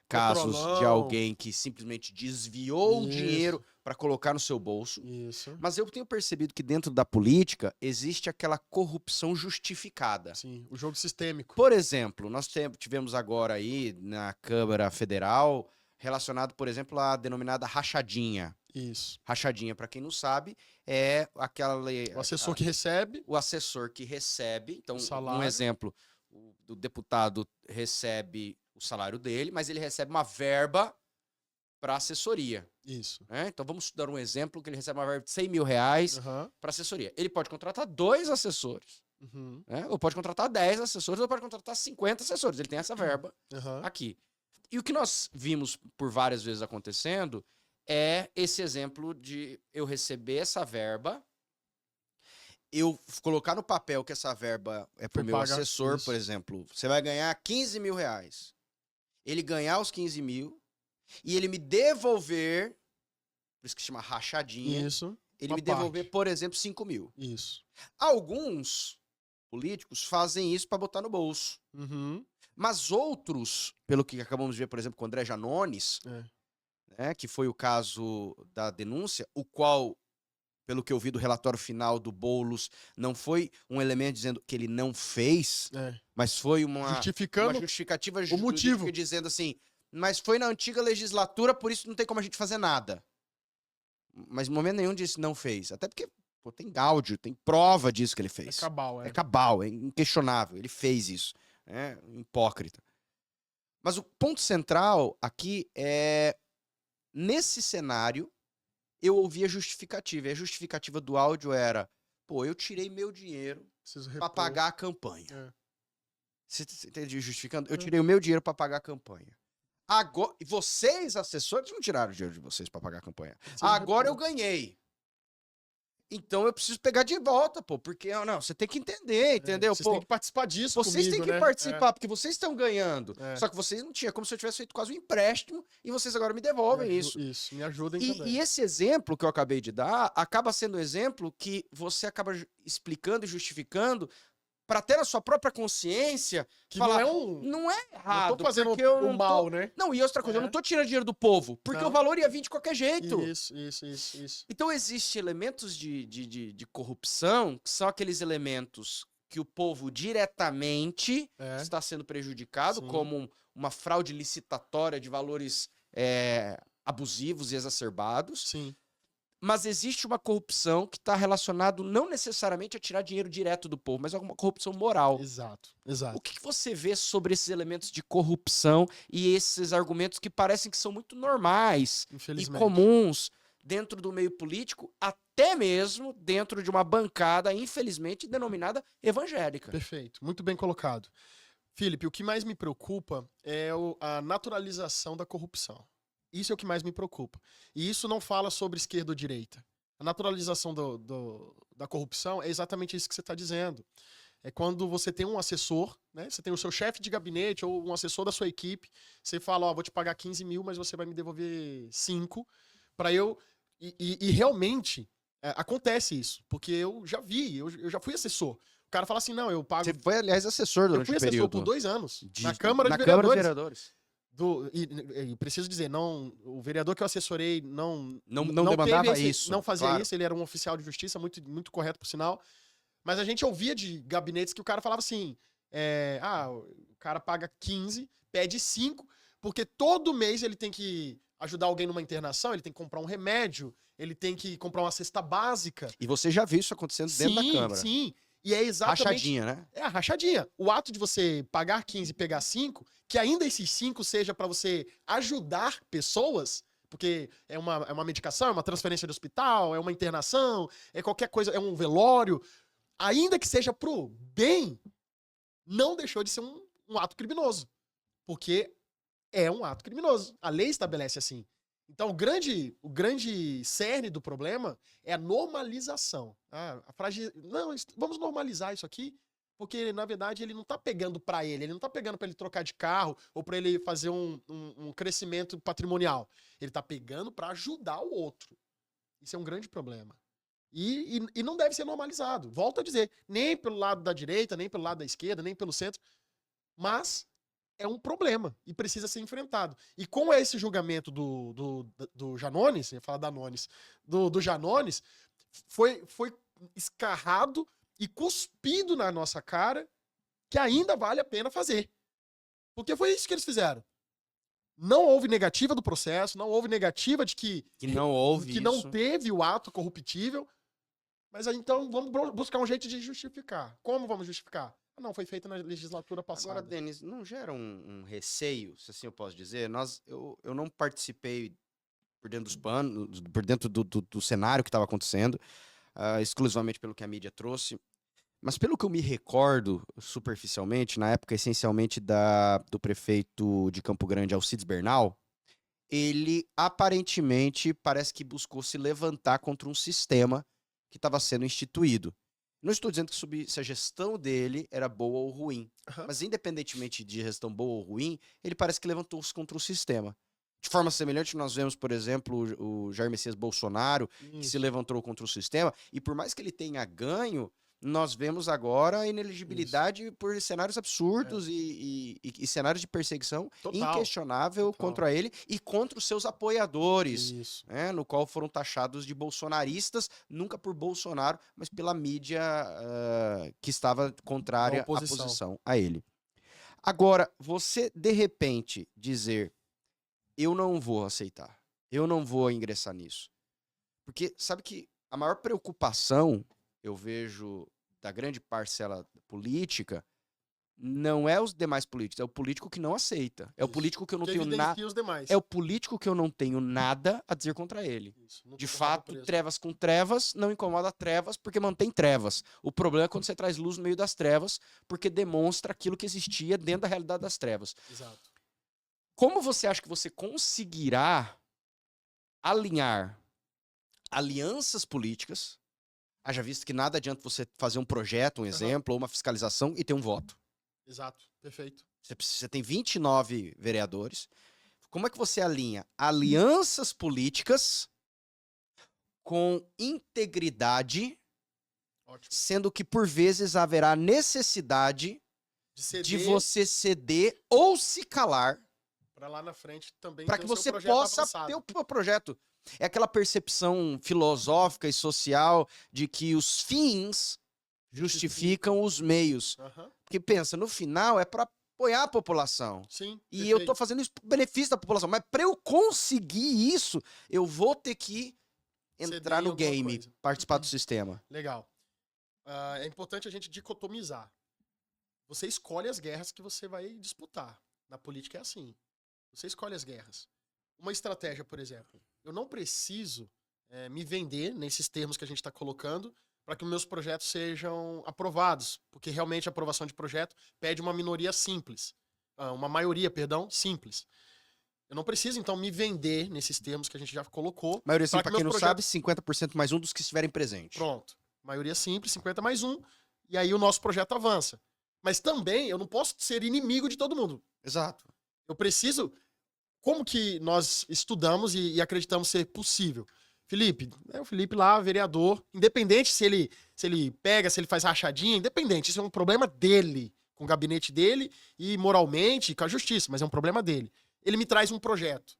casos de Petrolão. alguém que simplesmente desviou o dinheiro Isso, para colocar no seu bolso. isso. Mas eu tenho percebido que dentro da política existe aquela corrupção justificada. Sim, o jogo sistêmico. Por exemplo, nós tivemos agora aí na Câmara Federal relacionado, por exemplo, à denominada rachadinha. Isso. Rachadinha, para quem não sabe, é aquela O assessor que recebe. o assessor que recebe. Então, O um salário. exemplo, o deputado recebe o salário dele, mas ele recebe uma verba para assessoria. Isso. Né? Então, vamos dar um exemplo que ele recebe uma verba de R$100.000 Aham. para assessoria. Ele pode contratar 2 assessores, Uhum. né? Ou pode contratar 10 assessores, ou pode contratar 50 assessores. Ele tem essa verba Aham. aqui. E o que nós vimos por várias vezes acontecendo é esse exemplo de eu receber essa verba, eu colocar no papel que essa verba é pro Foi meu pagar assessor, isso. por exemplo. Você vai ganhar R$15.000. Ele ganhar os 15 mil e ele me devolver, por isso que chama rachadinha, Isso. ele uma me devolver, parte. por exemplo, 5 mil. Isso. Alguns políticos fazem isso para botar no bolso. Uhum. Mas outros, pelo que acabamos de ver, por exemplo, com o André Janones, É. né, que foi o caso da denúncia, o qual, pelo que eu vi do relatório final do Boulos, não foi um elemento dizendo que ele não fez, É. mas foi uma Justificando justificativa o jurídica motivo. dizendo assim, mas foi na antiga legislatura, por isso não tem como a gente fazer nada. Mas em momento nenhum disse não fez. Até porque pô, tem áudio, tem prova disso que ele É fez. cabal, É é. cabal, é inquestionável. Ele fez isso. É hipócrita. Mas o ponto central aqui é, nesse cenário, eu ouvi a justificativa. E a justificativa do áudio era, pô, eu tirei meu dinheiro Preciso para repor. pagar a campanha. É. Você entende justificando? Eu É. tirei o meu dinheiro para pagar a campanha. Agora, e vocês, assessores, não tiraram o dinheiro de vocês para pagar a campanha. Preciso Agora eu repor. ganhei. Então eu preciso pegar de volta, pô. Porque, não, você tem que entender, entendeu? Vocês Pô, têm que participar disso vocês comigo, têm que né? participar, porque vocês estão ganhando. É. Só que vocês não tinham, como se eu tivesse feito quase um empréstimo e vocês agora me Me devolvem aju- isso. Isso, me ajudem E também. esse exemplo que eu acabei de dar acaba sendo um exemplo que você acaba explicando e justificando para ter a sua própria consciência, Que falar, não é um. não é Não errado, tô fazendo porque eu o não mal, tô... né? Não, e outra coisa, eu É. não tô tirando dinheiro do povo, porque Não. o valor ia vir de qualquer jeito. Isso. Então existem elementos de corrupção, que são aqueles elementos que o povo diretamente É. está sendo prejudicado, Sim. como uma fraude licitatória de valores abusivos e exacerbados. Sim. Mas existe uma corrupção que está relacionada não necessariamente a tirar dinheiro direto do povo, mas a uma corrupção moral. Exato. O que você vê sobre esses elementos de corrupção e esses argumentos que parecem que são muito normais e Infelizmente. comuns dentro do meio político, até mesmo dentro de uma bancada, infelizmente, denominada evangélica? Perfeito. Muito bem colocado. Felipe, o que mais me preocupa é a naturalização da corrupção. Isso é o que mais me preocupa. E isso não fala sobre esquerda ou direita. A naturalização da corrupção é exatamente isso que você está dizendo. É quando você tem um assessor, né? Você tem o seu chefe de gabinete ou um assessor da sua equipe, você fala, ó, vou te pagar 15 mil, mas você vai me devolver 5 para eu... E realmente acontece isso, porque eu já vi, eu já fui assessor. O cara fala assim, não, eu pago... Você foi, aliás, assessor Eu durante fui o assessor período. por 2 anos, de- na Câmara de Câmara dos Vereadores. Vereadores. E preciso dizer, não, o vereador que eu assessorei Não não demandava teve isso, não fazia claro. isso, ele era um oficial de justiça, muito, muito correto por sinal. Mas a gente ouvia de gabinetes que o cara falava assim: o cara paga 15, pede 5, porque todo mês ele tem que ajudar alguém numa internação, ele tem que comprar um remédio, ele tem que comprar uma cesta básica. E você já viu isso acontecendo dentro da Câmara. Sim. E é exatamente. Rachadinha, né? É a rachadinha. O ato de você pagar 15 e pegar 5, que ainda esses 5 seja para você ajudar pessoas, porque é uma medicação, é uma transferência de hospital, é uma internação, é qualquer coisa, é um velório, ainda que seja pro bem, não deixou de ser um ato criminoso. Porque é um ato criminoso. A lei estabelece assim. Então, o grande cerne do problema é a normalização. Não, vamos normalizar isso aqui, Porque, na verdade, ele não tá pegando pra ele não tá pegando pra ele trocar de carro ou pra ele fazer um crescimento patrimonial. Ele tá pegando pra ajudar o outro. Isso é um grande problema. E não deve ser normalizado. Volto a dizer, nem pelo lado da direita, nem pelo lado da esquerda, nem pelo centro, mas é um problema e precisa ser enfrentado. E com esse julgamento do Janones, eu ia falar da Nones, do Janones, foi escarrado e cuspido na nossa cara que ainda vale a pena fazer. Porque foi isso que eles fizeram. Não houve negativa do processo, não houve negativa de que não houve que não teve o ato corruptível. Mas aí, então vamos buscar um jeito de justificar. Como vamos justificar? Não, foi feito na legislatura passada. Agora, Denis, não gera um receio, se assim eu posso dizer? Eu não participei por dentro dos panos, por dentro do cenário que estava acontecendo, exclusivamente pelo que a mídia trouxe. Mas pelo que eu me recordo, superficialmente, na época essencialmente do prefeito de Campo Grande, Alcides Bernal, ele aparentemente parece que buscou se levantar contra um sistema que estava sendo instituído. Não estou dizendo que se a gestão dele era boa ou ruim, mas independentemente de gestão boa ou ruim, ele parece que levantou-se contra o sistema. De forma semelhante, nós vemos, por exemplo, o Jair Messias Bolsonaro, que se levantou contra o sistema, e por mais que ele tenha ganho, nós vemos agora a inelegibilidade por cenários absurdos e cenários de perseguição inquestionável contra ele e contra os seus apoiadores, né, no qual foram taxados de bolsonaristas, nunca por Bolsonaro, mas pela mídia que estava contrária à posição a ele. Agora, você, de repente, dizer, eu não vou aceitar, eu não vou ingressar nisso. Porque sabe que a maior preocupação eu vejo da grande parcela política, não é os demais políticos, é o político que não aceita. É o político que eu não tenho nada. É o político que eu não tenho nada a dizer contra ele. De fato, trevas com trevas não incomoda trevas porque mantém trevas. O problema é quando você traz luz no meio das trevas, porque demonstra aquilo que existia dentro da realidade das trevas. Exato. Como você acha que você conseguirá alinhar alianças políticas? Haja visto que nada adianta você fazer um projeto, um exemplo, ou uma fiscalização e ter um voto. Exato, perfeito. Você tem 29 vereadores. Como é que você alinha alianças políticas com integridade, sendo que por vezes haverá necessidade de você ceder ou se calar para lá na frente também para que você possa ter o projeto. É aquela percepção filosófica e social de que os fins justificam os meios. Porque pensa, no final é para apoiar a população. Sim, e eu tô fazendo isso pro benefício da população. Mas para eu conseguir isso, eu vou ter que entrar no game, participar do sistema. Legal. É importante a gente dicotomizar. Você escolhe as guerras que você vai disputar. Na política é assim. Você escolhe as guerras. Uma estratégia, por exemplo. Eu não preciso me vender nesses termos que a gente está colocando para que os meus projetos sejam aprovados. Porque realmente a aprovação de projeto pede uma minoria simples. Uma maioria, perdão, simples. Eu não preciso, então, me vender nesses termos que a gente já colocou. Maioria simples, para quem não sabe, 50% mais um dos que estiverem presentes. Pronto. Maioria simples, 50 mais um. E aí o nosso projeto avança. Mas também eu não posso ser inimigo de todo mundo. Exato. Eu preciso... Como que nós estudamos e acreditamos ser possível? Felipe, o Felipe lá, vereador, independente se ele pega, se ele faz rachadinha, independente, isso é um problema dele, com o gabinete dele e moralmente, com a justiça, mas é um problema dele. Ele me traz um projeto.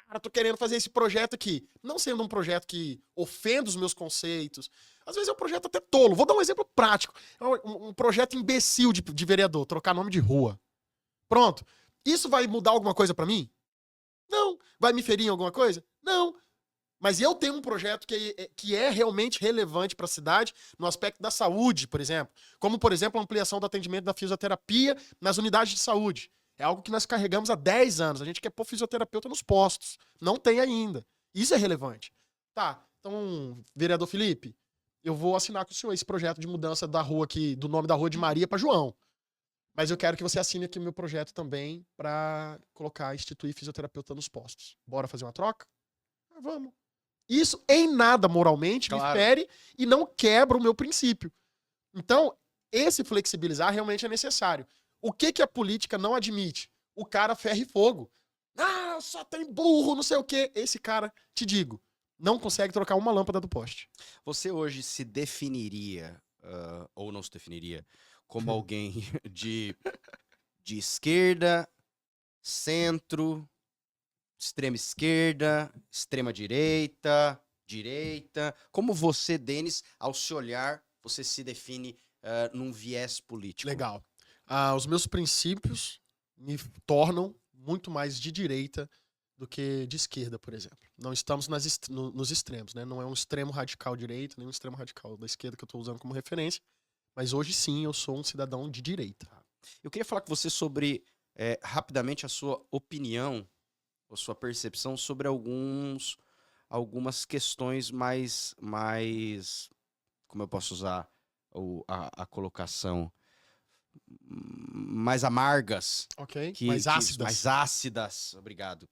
Cara, tô querendo fazer esse projeto aqui. Não sendo um projeto que ofenda os meus conceitos. Às vezes é um projeto até tolo. Vou dar um exemplo prático. É um projeto imbecil de vereador, trocar nome de rua. Pronto. Isso vai mudar alguma coisa pra mim? Não. Vai me ferir em alguma coisa? Não. Mas eu tenho um projeto que é realmente relevante para a cidade no aspecto da saúde, por exemplo. Como, por exemplo, a ampliação do atendimento da fisioterapia nas unidades de saúde. É algo que nós carregamos há 10 anos. A gente quer pôr fisioterapeuta nos postos. Não tem ainda. Isso é relevante. Tá, então, vereador Felipe, eu vou assinar com o senhor esse projeto de mudança da rua aqui, do nome da rua de Maria para João. Mas eu quero que você assine aqui o meu projeto também para instituir fisioterapeuta nos postos. Bora fazer uma troca? Vamos. Isso em nada moralmente me fere e não quebra o meu princípio. Então, esse flexibilizar realmente é necessário. O que a política não admite? O cara ferro e fogo. Ah, só tem burro, não sei o quê. Esse cara, te digo, não consegue trocar uma lâmpada do poste. Você hoje se definiria, ou não se definiria, como alguém de esquerda, centro, extrema esquerda, extrema direita, direita? Como você, Denis, ao se olhar, você se define num viés político? Legal. Os meus princípios me tornam muito mais de direita do que de esquerda, por exemplo. Não estamos nos extremos, né? Não é um extremo radical direita, nem um extremo radical da esquerda que eu estou usando como referência. Mas hoje sim, eu sou um cidadão de direita. Eu queria falar com você sobre, rapidamente, a sua opinião, a sua percepção sobre algumas questões mais, como eu posso usar a colocação, mais amargas. Ok? Mais ácidas. Mais ácidas, obrigado.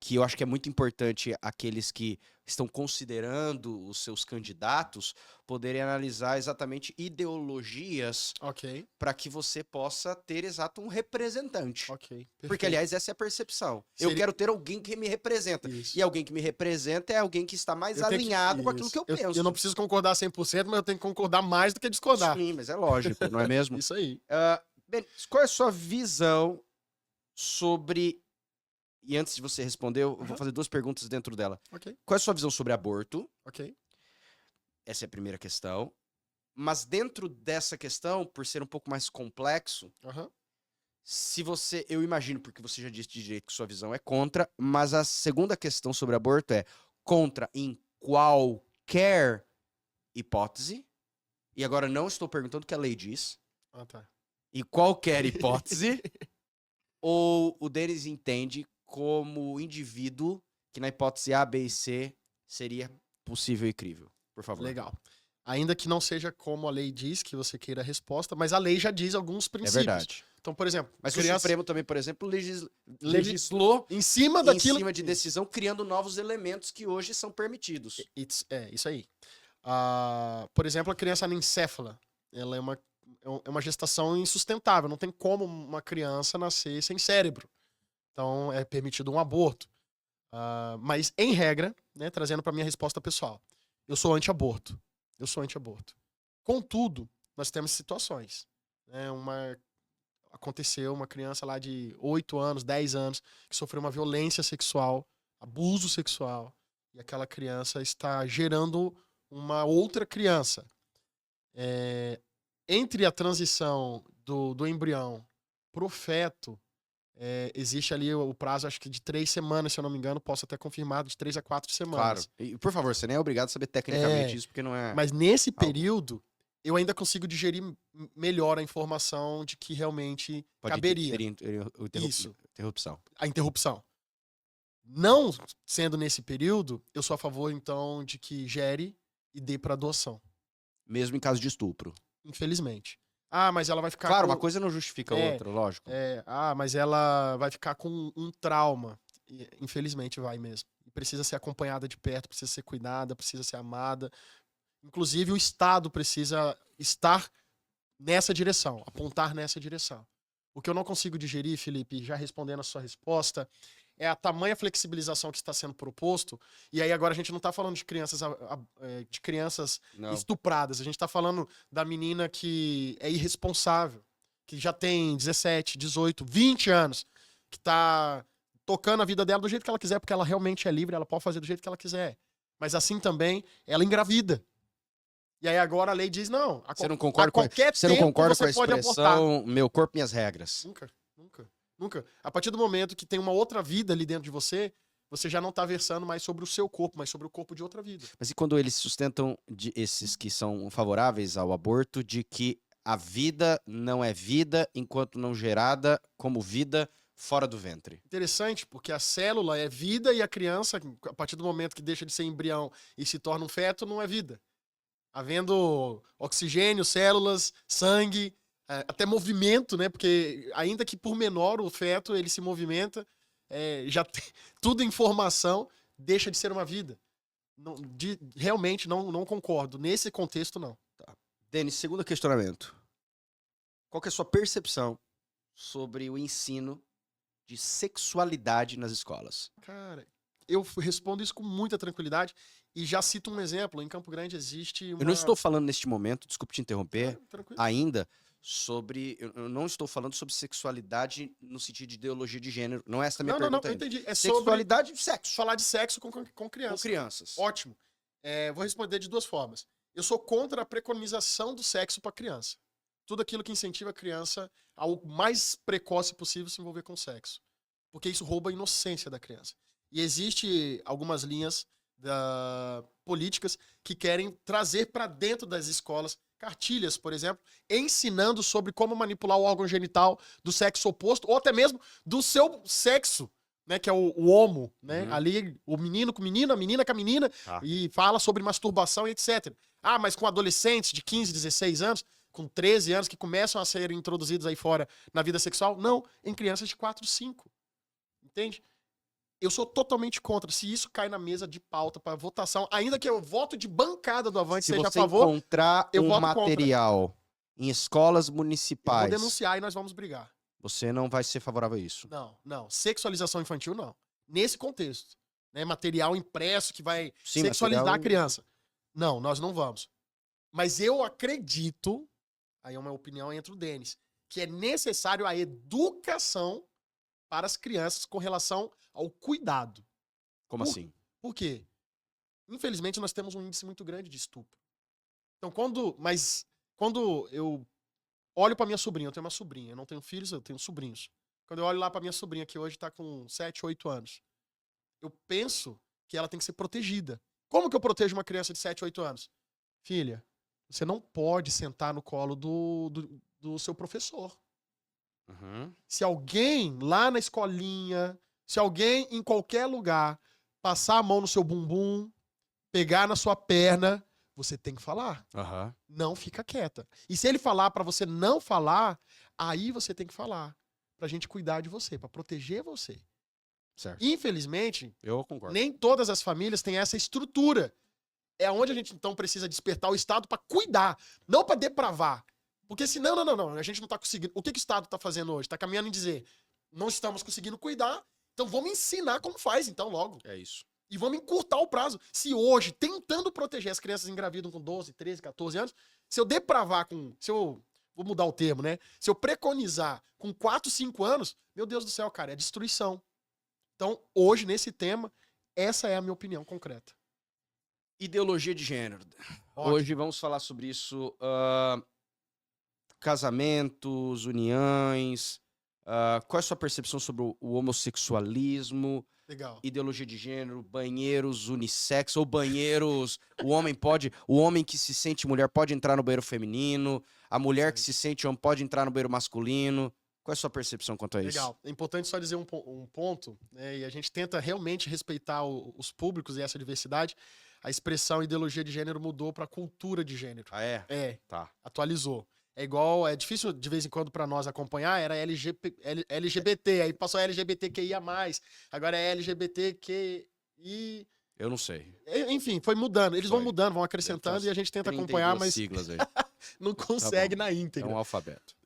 Que eu acho que é muito importante aqueles que estão considerando os seus candidatos poderem analisar exatamente ideologias Ok, para que você possa ter exato um representante. ok. Porque, Perfeito. aliás, essa é a percepção. Eu Seria- quero ter alguém que me representa. Isso. E alguém que me representa é alguém que está mais Eu tenho que- alinhado com aquilo isso. que eu penso. Eu não preciso concordar 100%, mas eu tenho que concordar mais do que discordar. Sim, mas é lógico, não é mesmo? Isso aí. Ben, qual é a sua visão sobre... E antes de você responder, eu vou fazer 2 perguntas dentro dela. Ok, Qual é a sua visão sobre aborto? ok. Essa é a primeira questão. Mas dentro dessa questão, por ser um pouco mais complexo, Aham. se você... Eu imagino, porque você já disse de direito que sua visão é contra, mas a segunda questão sobre aborto é contra em qualquer hipótese. E agora não estou perguntando o que a lei diz. Ah, tá. Em qualquer hipótese. Ou o Denis entende como indivíduo que na hipótese A, B e C seria possível e crível. Por favor. Legal. Ainda que não seja como a lei diz que você queira a resposta, mas a lei já diz alguns É princípios. verdade. Então, por exemplo, Mas o criança Supremo também, por exemplo, legislou em cima em daquilo. cima de decisão, criando novos elementos que hoje são permitidos. Isso aí. Por exemplo, a criança anencéfala. Ela é uma gestação insustentável. Não tem como uma criança nascer sem cérebro. Então, é permitido um aborto. Mas, em regra, né, trazendo para minha resposta pessoal, eu sou anti-aborto. Eu sou anti-aborto. Contudo, nós temos situações. Né, aconteceu uma criança lá de 8 anos, 10 anos, que sofreu uma violência sexual, abuso sexual, e aquela criança está gerando uma outra criança. Entre a transição do embrião pro feto, existe ali o prazo, acho que de 3 semanas, se eu não me engano, posso até confirmar, de 3 a 4 Claro. semanas. E, por favor, você nem é obrigado a saber tecnicamente isso, porque não é... Mas nesse período, eu ainda consigo digerir melhor a informação de que realmente Pode caberia Isso. Interrupção. a interrupção. Não sendo nesse período, eu sou a favor, então, de que gere e dê para adoção. Mesmo em caso de estupro. Infelizmente. Mas ela vai ficar Claro, com... uma coisa não justifica a outra, lógico. mas ela vai ficar com um trauma. E, infelizmente vai mesmo. E precisa ser acompanhada de perto, precisa ser cuidada, precisa ser amada. Inclusive o Estado precisa estar nessa direção, apontar nessa direção. O que eu não consigo digerir, Felipe, já respondendo a sua resposta, é a tamanha flexibilização que está sendo proposto. E aí agora a gente não está falando de crianças Não. estupradas. A gente está falando da menina que é irresponsável, que já tem 17, 18, 20 anos, que está tocando a vida dela do jeito que ela quiser, porque ela realmente é livre, ela pode fazer do jeito que ela quiser. Mas assim também, ela engravida. E aí agora a lei diz, não, Você não concorda a qualquer você não tempo concorda você com a pode abortar. expressão meu corpo, minhas regras? Nunca. A partir do momento que tem uma outra vida ali dentro de você, você já não tá versando mais sobre o seu corpo, mas sobre o corpo de outra vida. Mas e quando eles sustentam, esses que são favoráveis ao aborto, de que a vida não é vida enquanto não gerada como vida fora do ventre? Interessante, porque a célula é vida e a criança, a partir do momento que deixa de ser embrião e se torna um feto, não é vida. Havendo oxigênio, células, sangue, até movimento, né? Porque ainda que por menor o feto ele se movimenta, já tem tudo informação, deixa de ser uma vida. Realmente não concordo. Nesse contexto, não. Tá. Denis, segundo questionamento. Qual que é a sua percepção sobre o ensino de sexualidade nas escolas? Cara, eu respondo isso com muita tranquilidade e já cito um exemplo. Em Campo Grande existe uma... Eu não estou falando neste momento, desculpe te interromper, Tranquilo. ainda sobre... Eu não estou falando sobre sexualidade no sentido de ideologia de gênero. Não é essa a minha Não, pergunta eu ainda. entendi. É sobre Sexualidade e sexo. falar de sexo com Com criança. crianças. Ótimo. Vou responder de duas formas. Eu sou contra a preconização do sexo para criança. Tudo aquilo que incentiva a criança ao mais precoce possível se envolver com sexo. Porque isso rouba a inocência da criança. E existe algumas linhas políticas que querem trazer para dentro das escolas cartilhas, por exemplo, ensinando sobre como manipular o órgão genital do sexo oposto ou até mesmo do seu sexo, né, que é o homo, né? Uhum. Ali o menino com menina, a menina com a menina, Tá. e fala sobre masturbação e etc. Ah, mas com adolescentes de 15, 16 anos, com 13 anos que começam a ser introduzidos aí fora na vida sexual, não, em crianças de 4, 5. Entende? Eu sou totalmente contra. Se isso cai na mesa de pauta para votação, ainda que eu voto de bancada do Avante Se seja a você favor, encontrar eu um voto contra. material em escolas eu vou municipais, denunciar e nós vamos brigar. você não vai ser favorável a isso. Não. Sexualização infantil, não. Nesse contexto. Né? Material impresso que vai Sim, sexualizar material- a criança. Não, nós não vamos. Mas eu acredito, aí é uma opinião entre o Denis, que é necessário a educação para as crianças com relação ao cuidado. Como assim? Por quê? Infelizmente, nós temos um índice muito grande de estupro. Então, quando eu olho para minha sobrinha, eu tenho uma sobrinha, eu não tenho filhos, eu tenho sobrinhos. Quando eu olho lá para minha sobrinha, que hoje tá com 7, 8 anos, eu penso que ela tem que ser protegida. Como que eu protejo uma criança de 7, 8 anos? Filha, você não pode sentar no colo do seu professor. Uhum. Se alguém lá na escolinha, se alguém em qualquer lugar passar a mão no seu bumbum, pegar na sua perna, você tem que falar. Aham. Não fica quieta. E se ele falar pra você não falar, aí você tem que falar. Pra gente cuidar de você, pra proteger você. Certo. Infelizmente, Eu concordo. nem todas as famílias têm essa estrutura. É onde a gente então precisa despertar o Estado pra cuidar, não pra depravar. Porque senão, não, a gente não tá conseguindo. O que o Estado tá fazendo hoje? Tá caminhando em dizer, não estamos conseguindo cuidar, então vamos ensinar como faz, então, logo. É isso. E vamos encurtar o prazo. Se hoje, tentando proteger as crianças engravidam com 12, 13, 14 anos, se eu depravar com... Vou mudar o termo, né? Se eu preconizar com 4, 5 anos, meu Deus do céu, cara, é destruição. Então, hoje, nesse tema, essa é a minha opinião concreta. Ideologia de gênero. Ótimo. Hoje vamos falar sobre isso. Casamentos, uniões. Qual é a sua percepção sobre o homossexualismo? Legal. Ideologia de gênero, banheiros unissex ou banheiros. O homem que se sente mulher pode entrar no banheiro feminino, a mulher que se sente homem pode entrar no banheiro masculino. Qual é a sua percepção quanto a isso? Legal. É importante só dizer um ponto, né? E a gente tenta realmente respeitar os públicos e essa diversidade. A expressão ideologia de gênero mudou para cultura de gênero. Ah, é? É, Tá. atualizou. É igual, é difícil de vez em quando para nós acompanhar, era LGBT, aí passou LGBTQIA+, agora é LGBTQI... Eu não sei. Enfim, foi mudando. Eles vão Foi. mudando, vão acrescentando e a gente tenta acompanhar, 32 mas siglas aí. não consegue bom. na É íntegra. um alfabeto.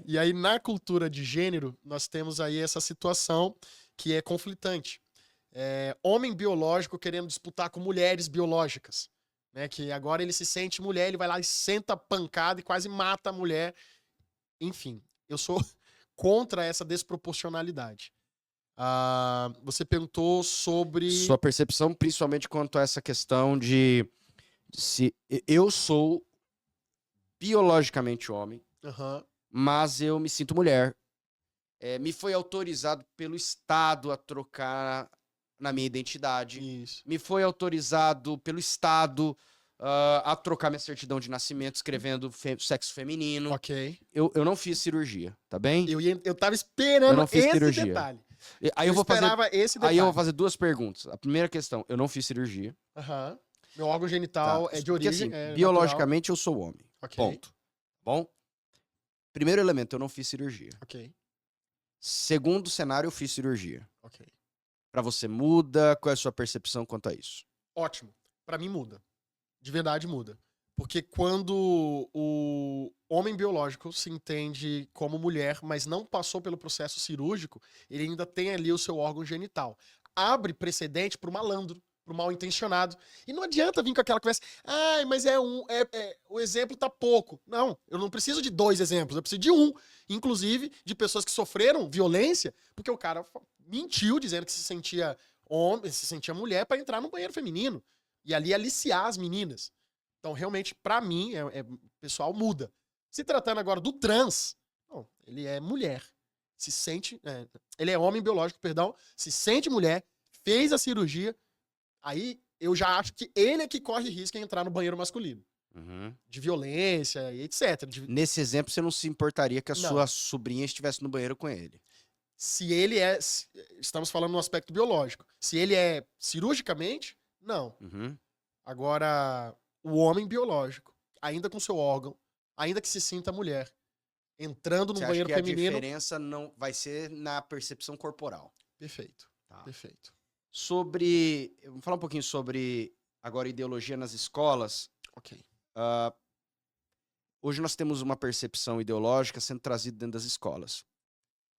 E aí na cultura de gênero, nós temos aí essa situação que é conflitante. Homem biológico querendo disputar com mulheres biológicas. Né, que agora ele se sente mulher, ele vai lá e senta pancada e quase mata a mulher. Enfim, eu sou contra essa desproporcionalidade. Você perguntou sobre... Sua percepção, principalmente quanto a essa questão de se eu sou biologicamente homem, Aham. mas eu me sinto mulher. Me foi autorizado pelo Estado a trocar na minha identidade. Isso. Me foi autorizado pelo Estado a trocar minha certidão de nascimento escrevendo sexo feminino. Ok. Eu não fiz cirurgia, tá bem? Eu tava esperando Eu não fiz esse cirurgia. detalhe. Aí eu vou fazer, esperava esse detalhe. aí eu vou fazer duas perguntas. A primeira questão, eu não fiz cirurgia. Aham. Meu órgão genital Tá? é de Porque, origem. assim, é biologicamente eu sou homem. natural. Ok. Ponto. Bom? Primeiro elemento, eu não fiz cirurgia. Ok. Segundo cenário, eu fiz cirurgia. Ok. Pra você muda? Qual é a sua percepção quanto a isso? Ótimo. Pra mim muda. De verdade muda. Porque quando o homem biológico se entende como mulher, mas não passou pelo processo cirúrgico, ele ainda tem ali o seu órgão genital. Abre precedente pro malandro, pro mal intencionado. E não adianta vir com aquela conversa, ai, mas o exemplo tá pouco. Não, eu não preciso de 2 exemplos, eu preciso de um. Inclusive de pessoas que sofreram violência, porque o cara mentiu dizendo que se sentia homem, se sentia mulher para entrar no banheiro feminino. E ali aliciar as meninas. Então, realmente, pra mim, o pessoal muda. Se tratando agora do trans, não, ele é mulher. Se sente. Ele é homem biológico, perdão. Se sente mulher, fez a cirurgia. Aí eu já acho que ele é que corre risco em entrar no banheiro masculino. Uhum. De violência e etc. Nesse exemplo, você não se importaria que a Não. sua sobrinha estivesse no banheiro com ele. Se ele é. Estamos falando no aspecto biológico. Se ele é cirurgicamente, não. Uhum. Agora, o homem biológico, ainda com seu órgão, ainda que se sinta mulher, entrando no Você acha banheiro que a feminino. diferença não vai ser na percepção corporal? Perfeito. Tá. Perfeito. Vamos falar um pouquinho sobre agora ideologia nas escolas. Ok. Hoje nós temos uma percepção ideológica sendo trazida dentro das escolas.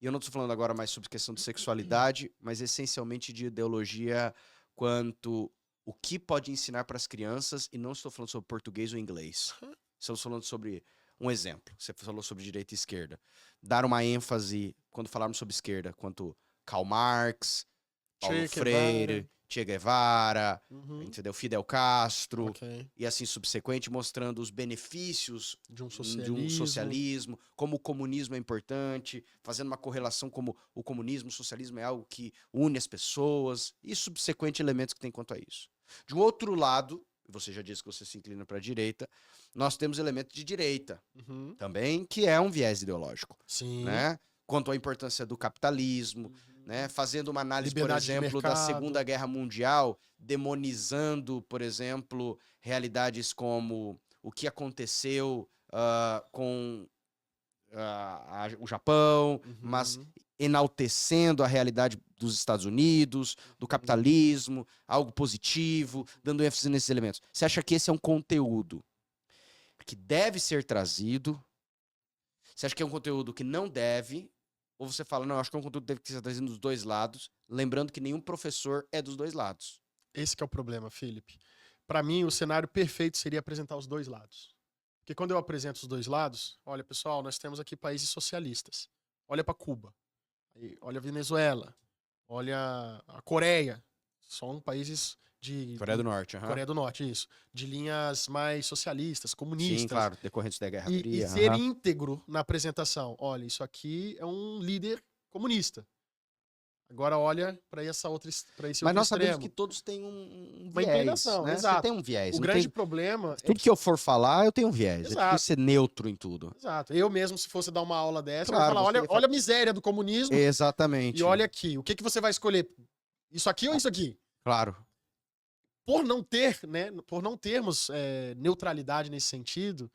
E eu não estou falando agora mais sobre questão de sexualidade, mas essencialmente de ideologia quanto o que pode ensinar para as crianças, e não estou falando sobre português ou inglês. Estamos falando sobre um exemplo. Você falou sobre direita e esquerda. Dar uma ênfase, quando falarmos sobre esquerda, quanto Karl Marx, Paulo Freire, Che Guevara, entendeu? Fidel Castro, Ok. e assim subsequente, mostrando os benefícios De um de um socialismo, como o comunismo é importante, fazendo uma correlação como o comunismo, o socialismo é algo que une as pessoas, e subsequente elementos que tem quanto a isso. De um outro lado, você já disse que você se inclina para a direita, nós temos elementos de direita também, que é um viés ideológico. Sim. Né? Quanto à importância do capitalismo, né? Fazendo uma análise, Liberdade por exemplo, de da mercado. Segunda Guerra Mundial, demonizando, por exemplo, realidades como o que aconteceu com o Japão, mas enaltecendo a realidade dos Estados Unidos, do capitalismo, algo positivo, dando ênfase nesses elementos. Você acha que esse é um conteúdo que deve ser trazido? Você acha que é um conteúdo que não deve? Ou você fala, não, eu acho que é um conteúdo que deve ser trazido dos dois lados, lembrando que nenhum professor é dos dois lados. Esse que é o problema, Felipe. Para mim, o cenário perfeito seria apresentar os dois lados. Porque quando eu apresento os dois lados, olha, pessoal, nós temos aqui países socialistas. Olha para Cuba. Olha a Venezuela. Olha a Coreia. São países de... Coreia do Norte, aham. Coreia do Norte, isso. De linhas mais socialistas, comunistas. Sim, claro, decorrentes da Guerra Fria. E ser íntegro na apresentação. Olha, isso aqui é um líder comunista. Agora olha para esse outro extremo. Mas nós sabemos que todos têm um uma viés, inclinação, né? exato. Você tem um viés. O grande problema Tudo que eu for falar, eu tenho um viés. Exato. É difícil ser neutro em tudo. Exato. Eu mesmo, se fosse dar uma aula dessa, Claro, eu ia falar, olha a miséria do comunismo. Exatamente. E olha aqui, o que você vai escolher? Isso aqui ou isso aqui? Claro. Por não ter, né? Por não termos neutralidade nesse sentido,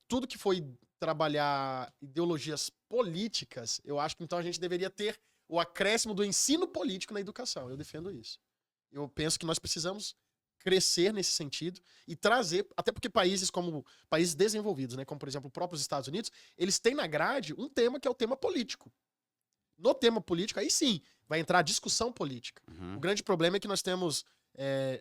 tudo que foi trabalhar ideologias políticas, eu acho que então a gente deveria ter o acréscimo do ensino político na educação. Eu defendo isso. Eu penso que nós precisamos crescer nesse sentido e trazer, até porque países desenvolvidos, né, como por exemplo os próprios Estados Unidos, eles têm na grade um tema que é o tema político. No tema político, aí sim, vai entrar a discussão política. O grande problema é que nós temos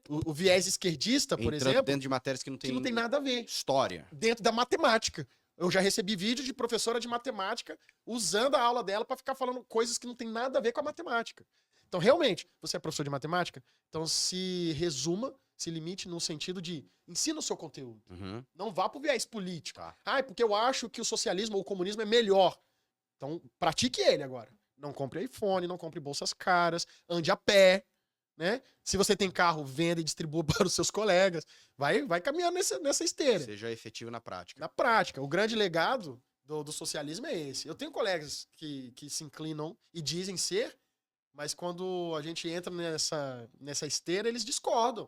o viés esquerdista, por exemplo, dentro de matérias que não tem nada a ver. História. Dentro da matemática. Eu já recebi vídeo de professora de matemática usando a aula dela para ficar falando coisas que não tem nada a ver com a matemática. Então, realmente, você é professor de matemática? Então, se limite no sentido de ensina o seu conteúdo. Não vá pro viés político. Porque eu acho que o socialismo ou o comunismo é melhor. Então, pratique ele agora. Não compre iPhone, não compre bolsas caras, ande a pé. Né? Se você tem carro, venda e distribua para os seus colegas. Vai caminhando nessa esteira. Seja efetivo na prática. Na prática. O grande legado do socialismo é esse. Eu tenho colegas que se inclinam e dizem ser, mas quando a gente entra nessa esteira, eles discordam.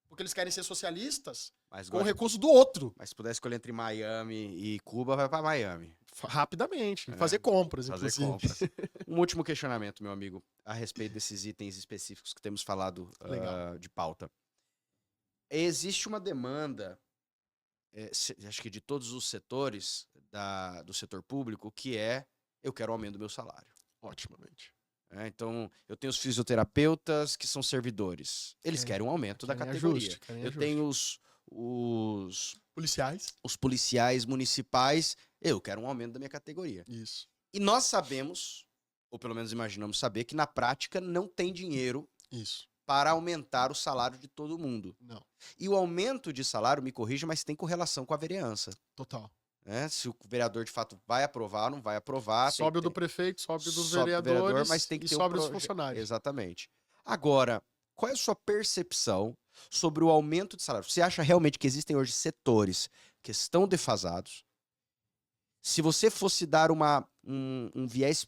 Porque eles querem ser socialistas com o recurso do outro. Mas se puder escolher entre Miami e Cuba, vai para Miami. Rapidamente. Fazer compras, inclusive. Um último questionamento, meu amigo, a respeito desses itens específicos que temos falado de pauta. Existe uma demanda acho que de todos os setores do setor público, que eu quero o aumento do meu salário. Otimamente. Então, eu tenho os fisioterapeutas que são servidores. Eles querem um aumento da categoria. Eu tenho os policiais municipais. Eu quero um aumento da minha categoria. Isso. E nós sabemos, ou pelo menos imaginamos saber, que na prática não tem dinheiro para aumentar o salário de todo mundo. Não. E o aumento de salário, me corrija, mas tem correlação com a vereança. Total. Se o vereador de fato vai aprovar, não vai aprovar. Sobe o do prefeito, sobe o dos vereadores, mas tem que ter sobe os funcionários. Exatamente. Agora, qual é a sua percepção sobre o aumento de salário? Você acha realmente que existem hoje setores que estão defasados? Se você fosse dar um viés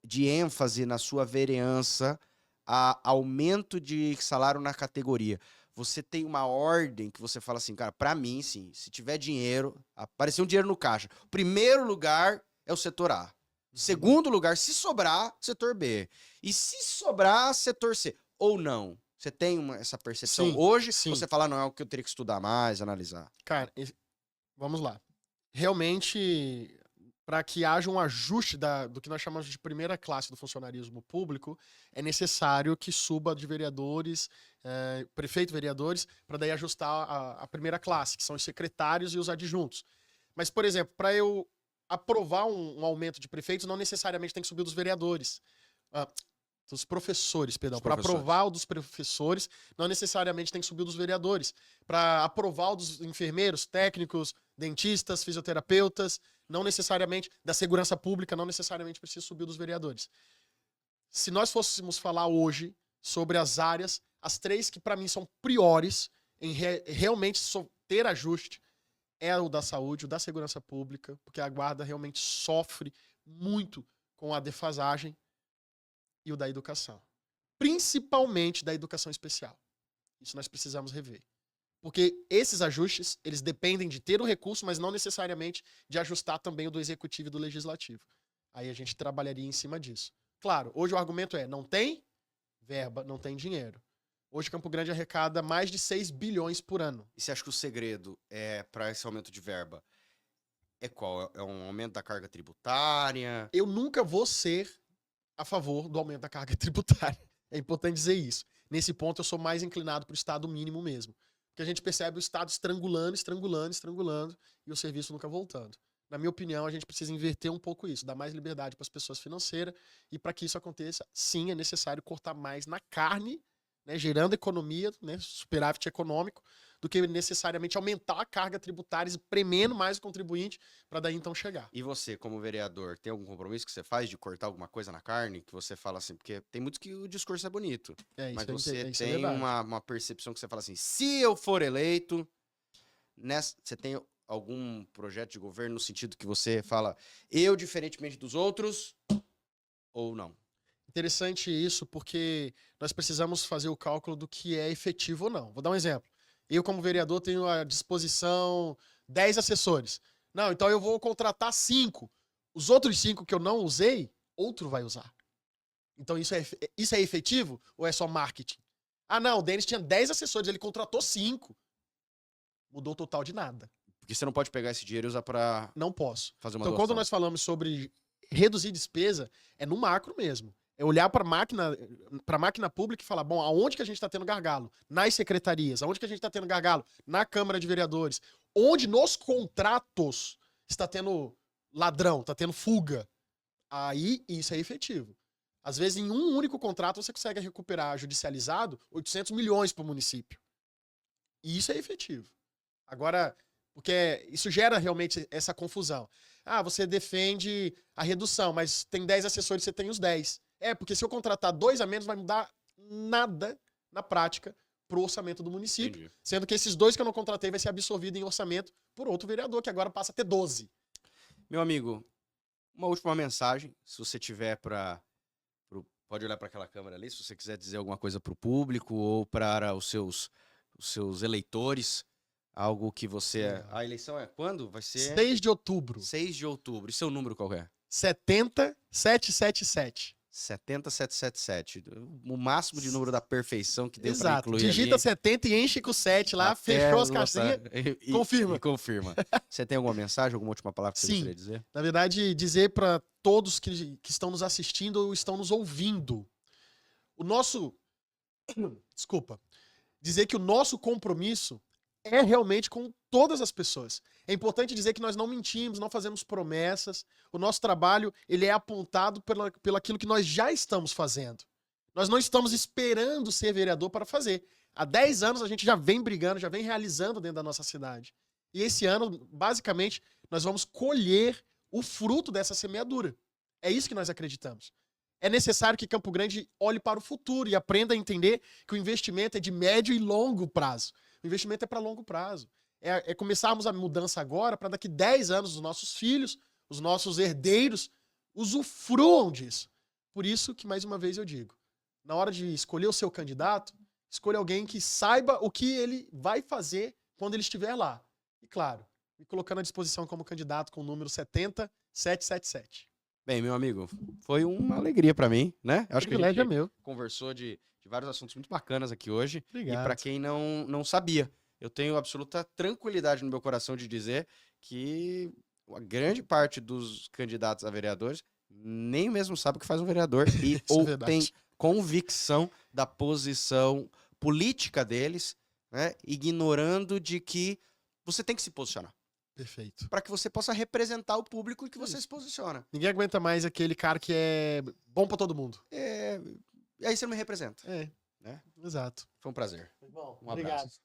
de ênfase na sua vereança a aumento de salário na categoria, você tem uma ordem que você fala assim, cara, pra mim, sim, se tiver dinheiro, aparecer um dinheiro no caixa, o primeiro lugar é o setor A. Segundo lugar, se sobrar, setor B. E se sobrar, setor C. Ou não? Você tem essa percepção hoje? Sim. Você fala, não, é o que eu teria que estudar mais, analisar. Cara, vamos lá. Realmente, para que haja um ajuste do que nós chamamos de primeira classe do funcionarismo público, é necessário que suba de vereadores, prefeito, vereadores, para daí ajustar a primeira classe, que são os secretários e os adjuntos. Mas, por exemplo, para eu aprovar um aumento de prefeitos, não necessariamente tem que subir dos vereadores. Dos professores, perdão. Para aprovar o dos professores, não necessariamente tem que subir o dos vereadores. Para aprovar o dos enfermeiros, técnicos, dentistas, fisioterapeutas, não necessariamente, da segurança pública, não necessariamente precisa subir dos vereadores. Se nós fôssemos falar hoje sobre as áreas, as três que para mim são priores em realmente ter ajuste, é o da saúde, o da segurança pública, porque a guarda realmente sofre muito com a defasagem, e o da educação. Principalmente da educação especial. Isso nós precisamos rever. Porque esses ajustes, eles dependem de ter o recurso, mas não necessariamente de ajustar também o do executivo e do legislativo. Aí a gente trabalharia em cima disso. Claro, hoje o argumento não tem verba, não tem dinheiro. Hoje Campo Grande arrecada mais de 6 bilhões por ano. E você acha que o segredo para esse aumento de verba é qual? É um aumento da carga tributária? Eu nunca vou ser a favor do aumento da carga tributária. É importante dizer isso. Nesse ponto, eu sou mais inclinado para o Estado mínimo mesmo. Porque a gente percebe o Estado estrangulando, e o serviço nunca voltando. Na minha opinião, a gente precisa inverter um pouco isso, dar mais liberdade para as pessoas financeiras, e para que isso aconteça, sim, é necessário cortar mais na carne, né, gerando economia, né, superávit econômico, do que necessariamente aumentar a carga tributária, espremendo mais o contribuinte, para daí então chegar. E você, como vereador, tem algum compromisso que você faz de cortar alguma coisa na carne? Que você fala assim, porque tem muitos que o discurso é bonito, mas você tem uma percepção que você fala assim, se eu for eleito, você tem algum projeto de governo no sentido que você fala, eu, diferentemente dos outros, ou não? Interessante isso, porque nós precisamos fazer o cálculo do que é efetivo ou não. Vou dar um exemplo. Eu, como vereador, tenho à disposição 10 assessores. Não, então eu vou contratar 5. Os outros 5 que eu não usei, outro vai usar. Então isso é efetivo ou é só marketing? Ah, não, o Denis tinha 10 assessores, ele contratou 5. Mudou o total de nada. Porque você não pode pegar esse dinheiro e usar para... Não posso. Fazer uma então, doação. quando nós falamos sobre reduzir despesa, é no macro mesmo. É olhar para a máquina pública e falar, bom, aonde que a gente está tendo gargalo? Nas secretarias. Aonde que a gente está tendo gargalo? Na Câmara de Vereadores. Onde nos contratos está tendo ladrão, está tendo fuga. Aí, isso é efetivo. Às vezes, em um único contrato, você consegue recuperar, judicializado, 800 milhões para o município. E isso é efetivo. Agora, porque isso gera realmente essa confusão. Ah, você defende a redução, mas tem 10 assessores, você tem os 10. Porque se eu contratar 2 a menos, vai mudar nada na prática pro orçamento do município. Entendi. Sendo que esses 2 que eu não contratei vai ser absorvido em orçamento por outro vereador, que agora passa a ter 12. Meu amigo, uma última mensagem, se você tiver pode olhar para aquela câmera ali, se você quiser dizer alguma coisa para o público ou para os seus eleitores, algo que você... A eleição é quando? Vai ser... 6 de outubro. 6 de outubro. E seu número qual é? 70777. 70777. O máximo de número da perfeição que deu para Exato. incluir Digita ali. 70 e enche com 7 lá, Até fechou as lotar- caixinhas. e- confirma. E confirma. Você tem alguma mensagem, alguma última palavra que você Sim. gostaria de dizer? Na verdade, dizer para todos que estão nos assistindo ou estão nos ouvindo, o nosso. Desculpa. Dizer que o nosso compromisso é realmente com todas as pessoas. É importante dizer que nós não mentimos, não fazemos promessas. O nosso trabalho ele é apontado pelo aquilo que nós já estamos fazendo. Nós não estamos esperando ser vereador para fazer. Há 10 anos a gente já vem brigando, já vem realizando dentro da nossa cidade. E esse ano, basicamente, nós vamos colher o fruto dessa semeadura. É isso que nós acreditamos. É necessário que Campo Grande olhe para o futuro e aprenda a entender que o investimento é de médio e longo prazo. O investimento é para longo prazo. É começarmos a mudança agora para daqui 10 anos os nossos filhos, os nossos herdeiros, usufruam disso. Por isso que, mais uma vez, eu digo, na hora de escolher o seu candidato, escolha alguém que saiba o que ele vai fazer quando ele estiver lá. E, claro, me colocando à disposição como candidato com o número 70777. Bem, meu amigo, foi uma alegria para mim, né? O privilégio é meu. Conversou de vários assuntos muito bacanas aqui hoje. Obrigado. E para quem não sabia, eu tenho absoluta tranquilidade no meu coração de dizer que a grande parte dos candidatos a vereadores nem mesmo sabe o que faz um vereador e Isso é ou verdade. tem convicção da posição política deles, né? Ignorando de que você tem que se posicionar Perfeito. para que você possa representar o público que você Isso. se posiciona. Ninguém aguenta mais aquele cara que é bom pra todo mundo. E aí você não me representa. É. Né? Exato. Foi um prazer. Bom, Um abraço.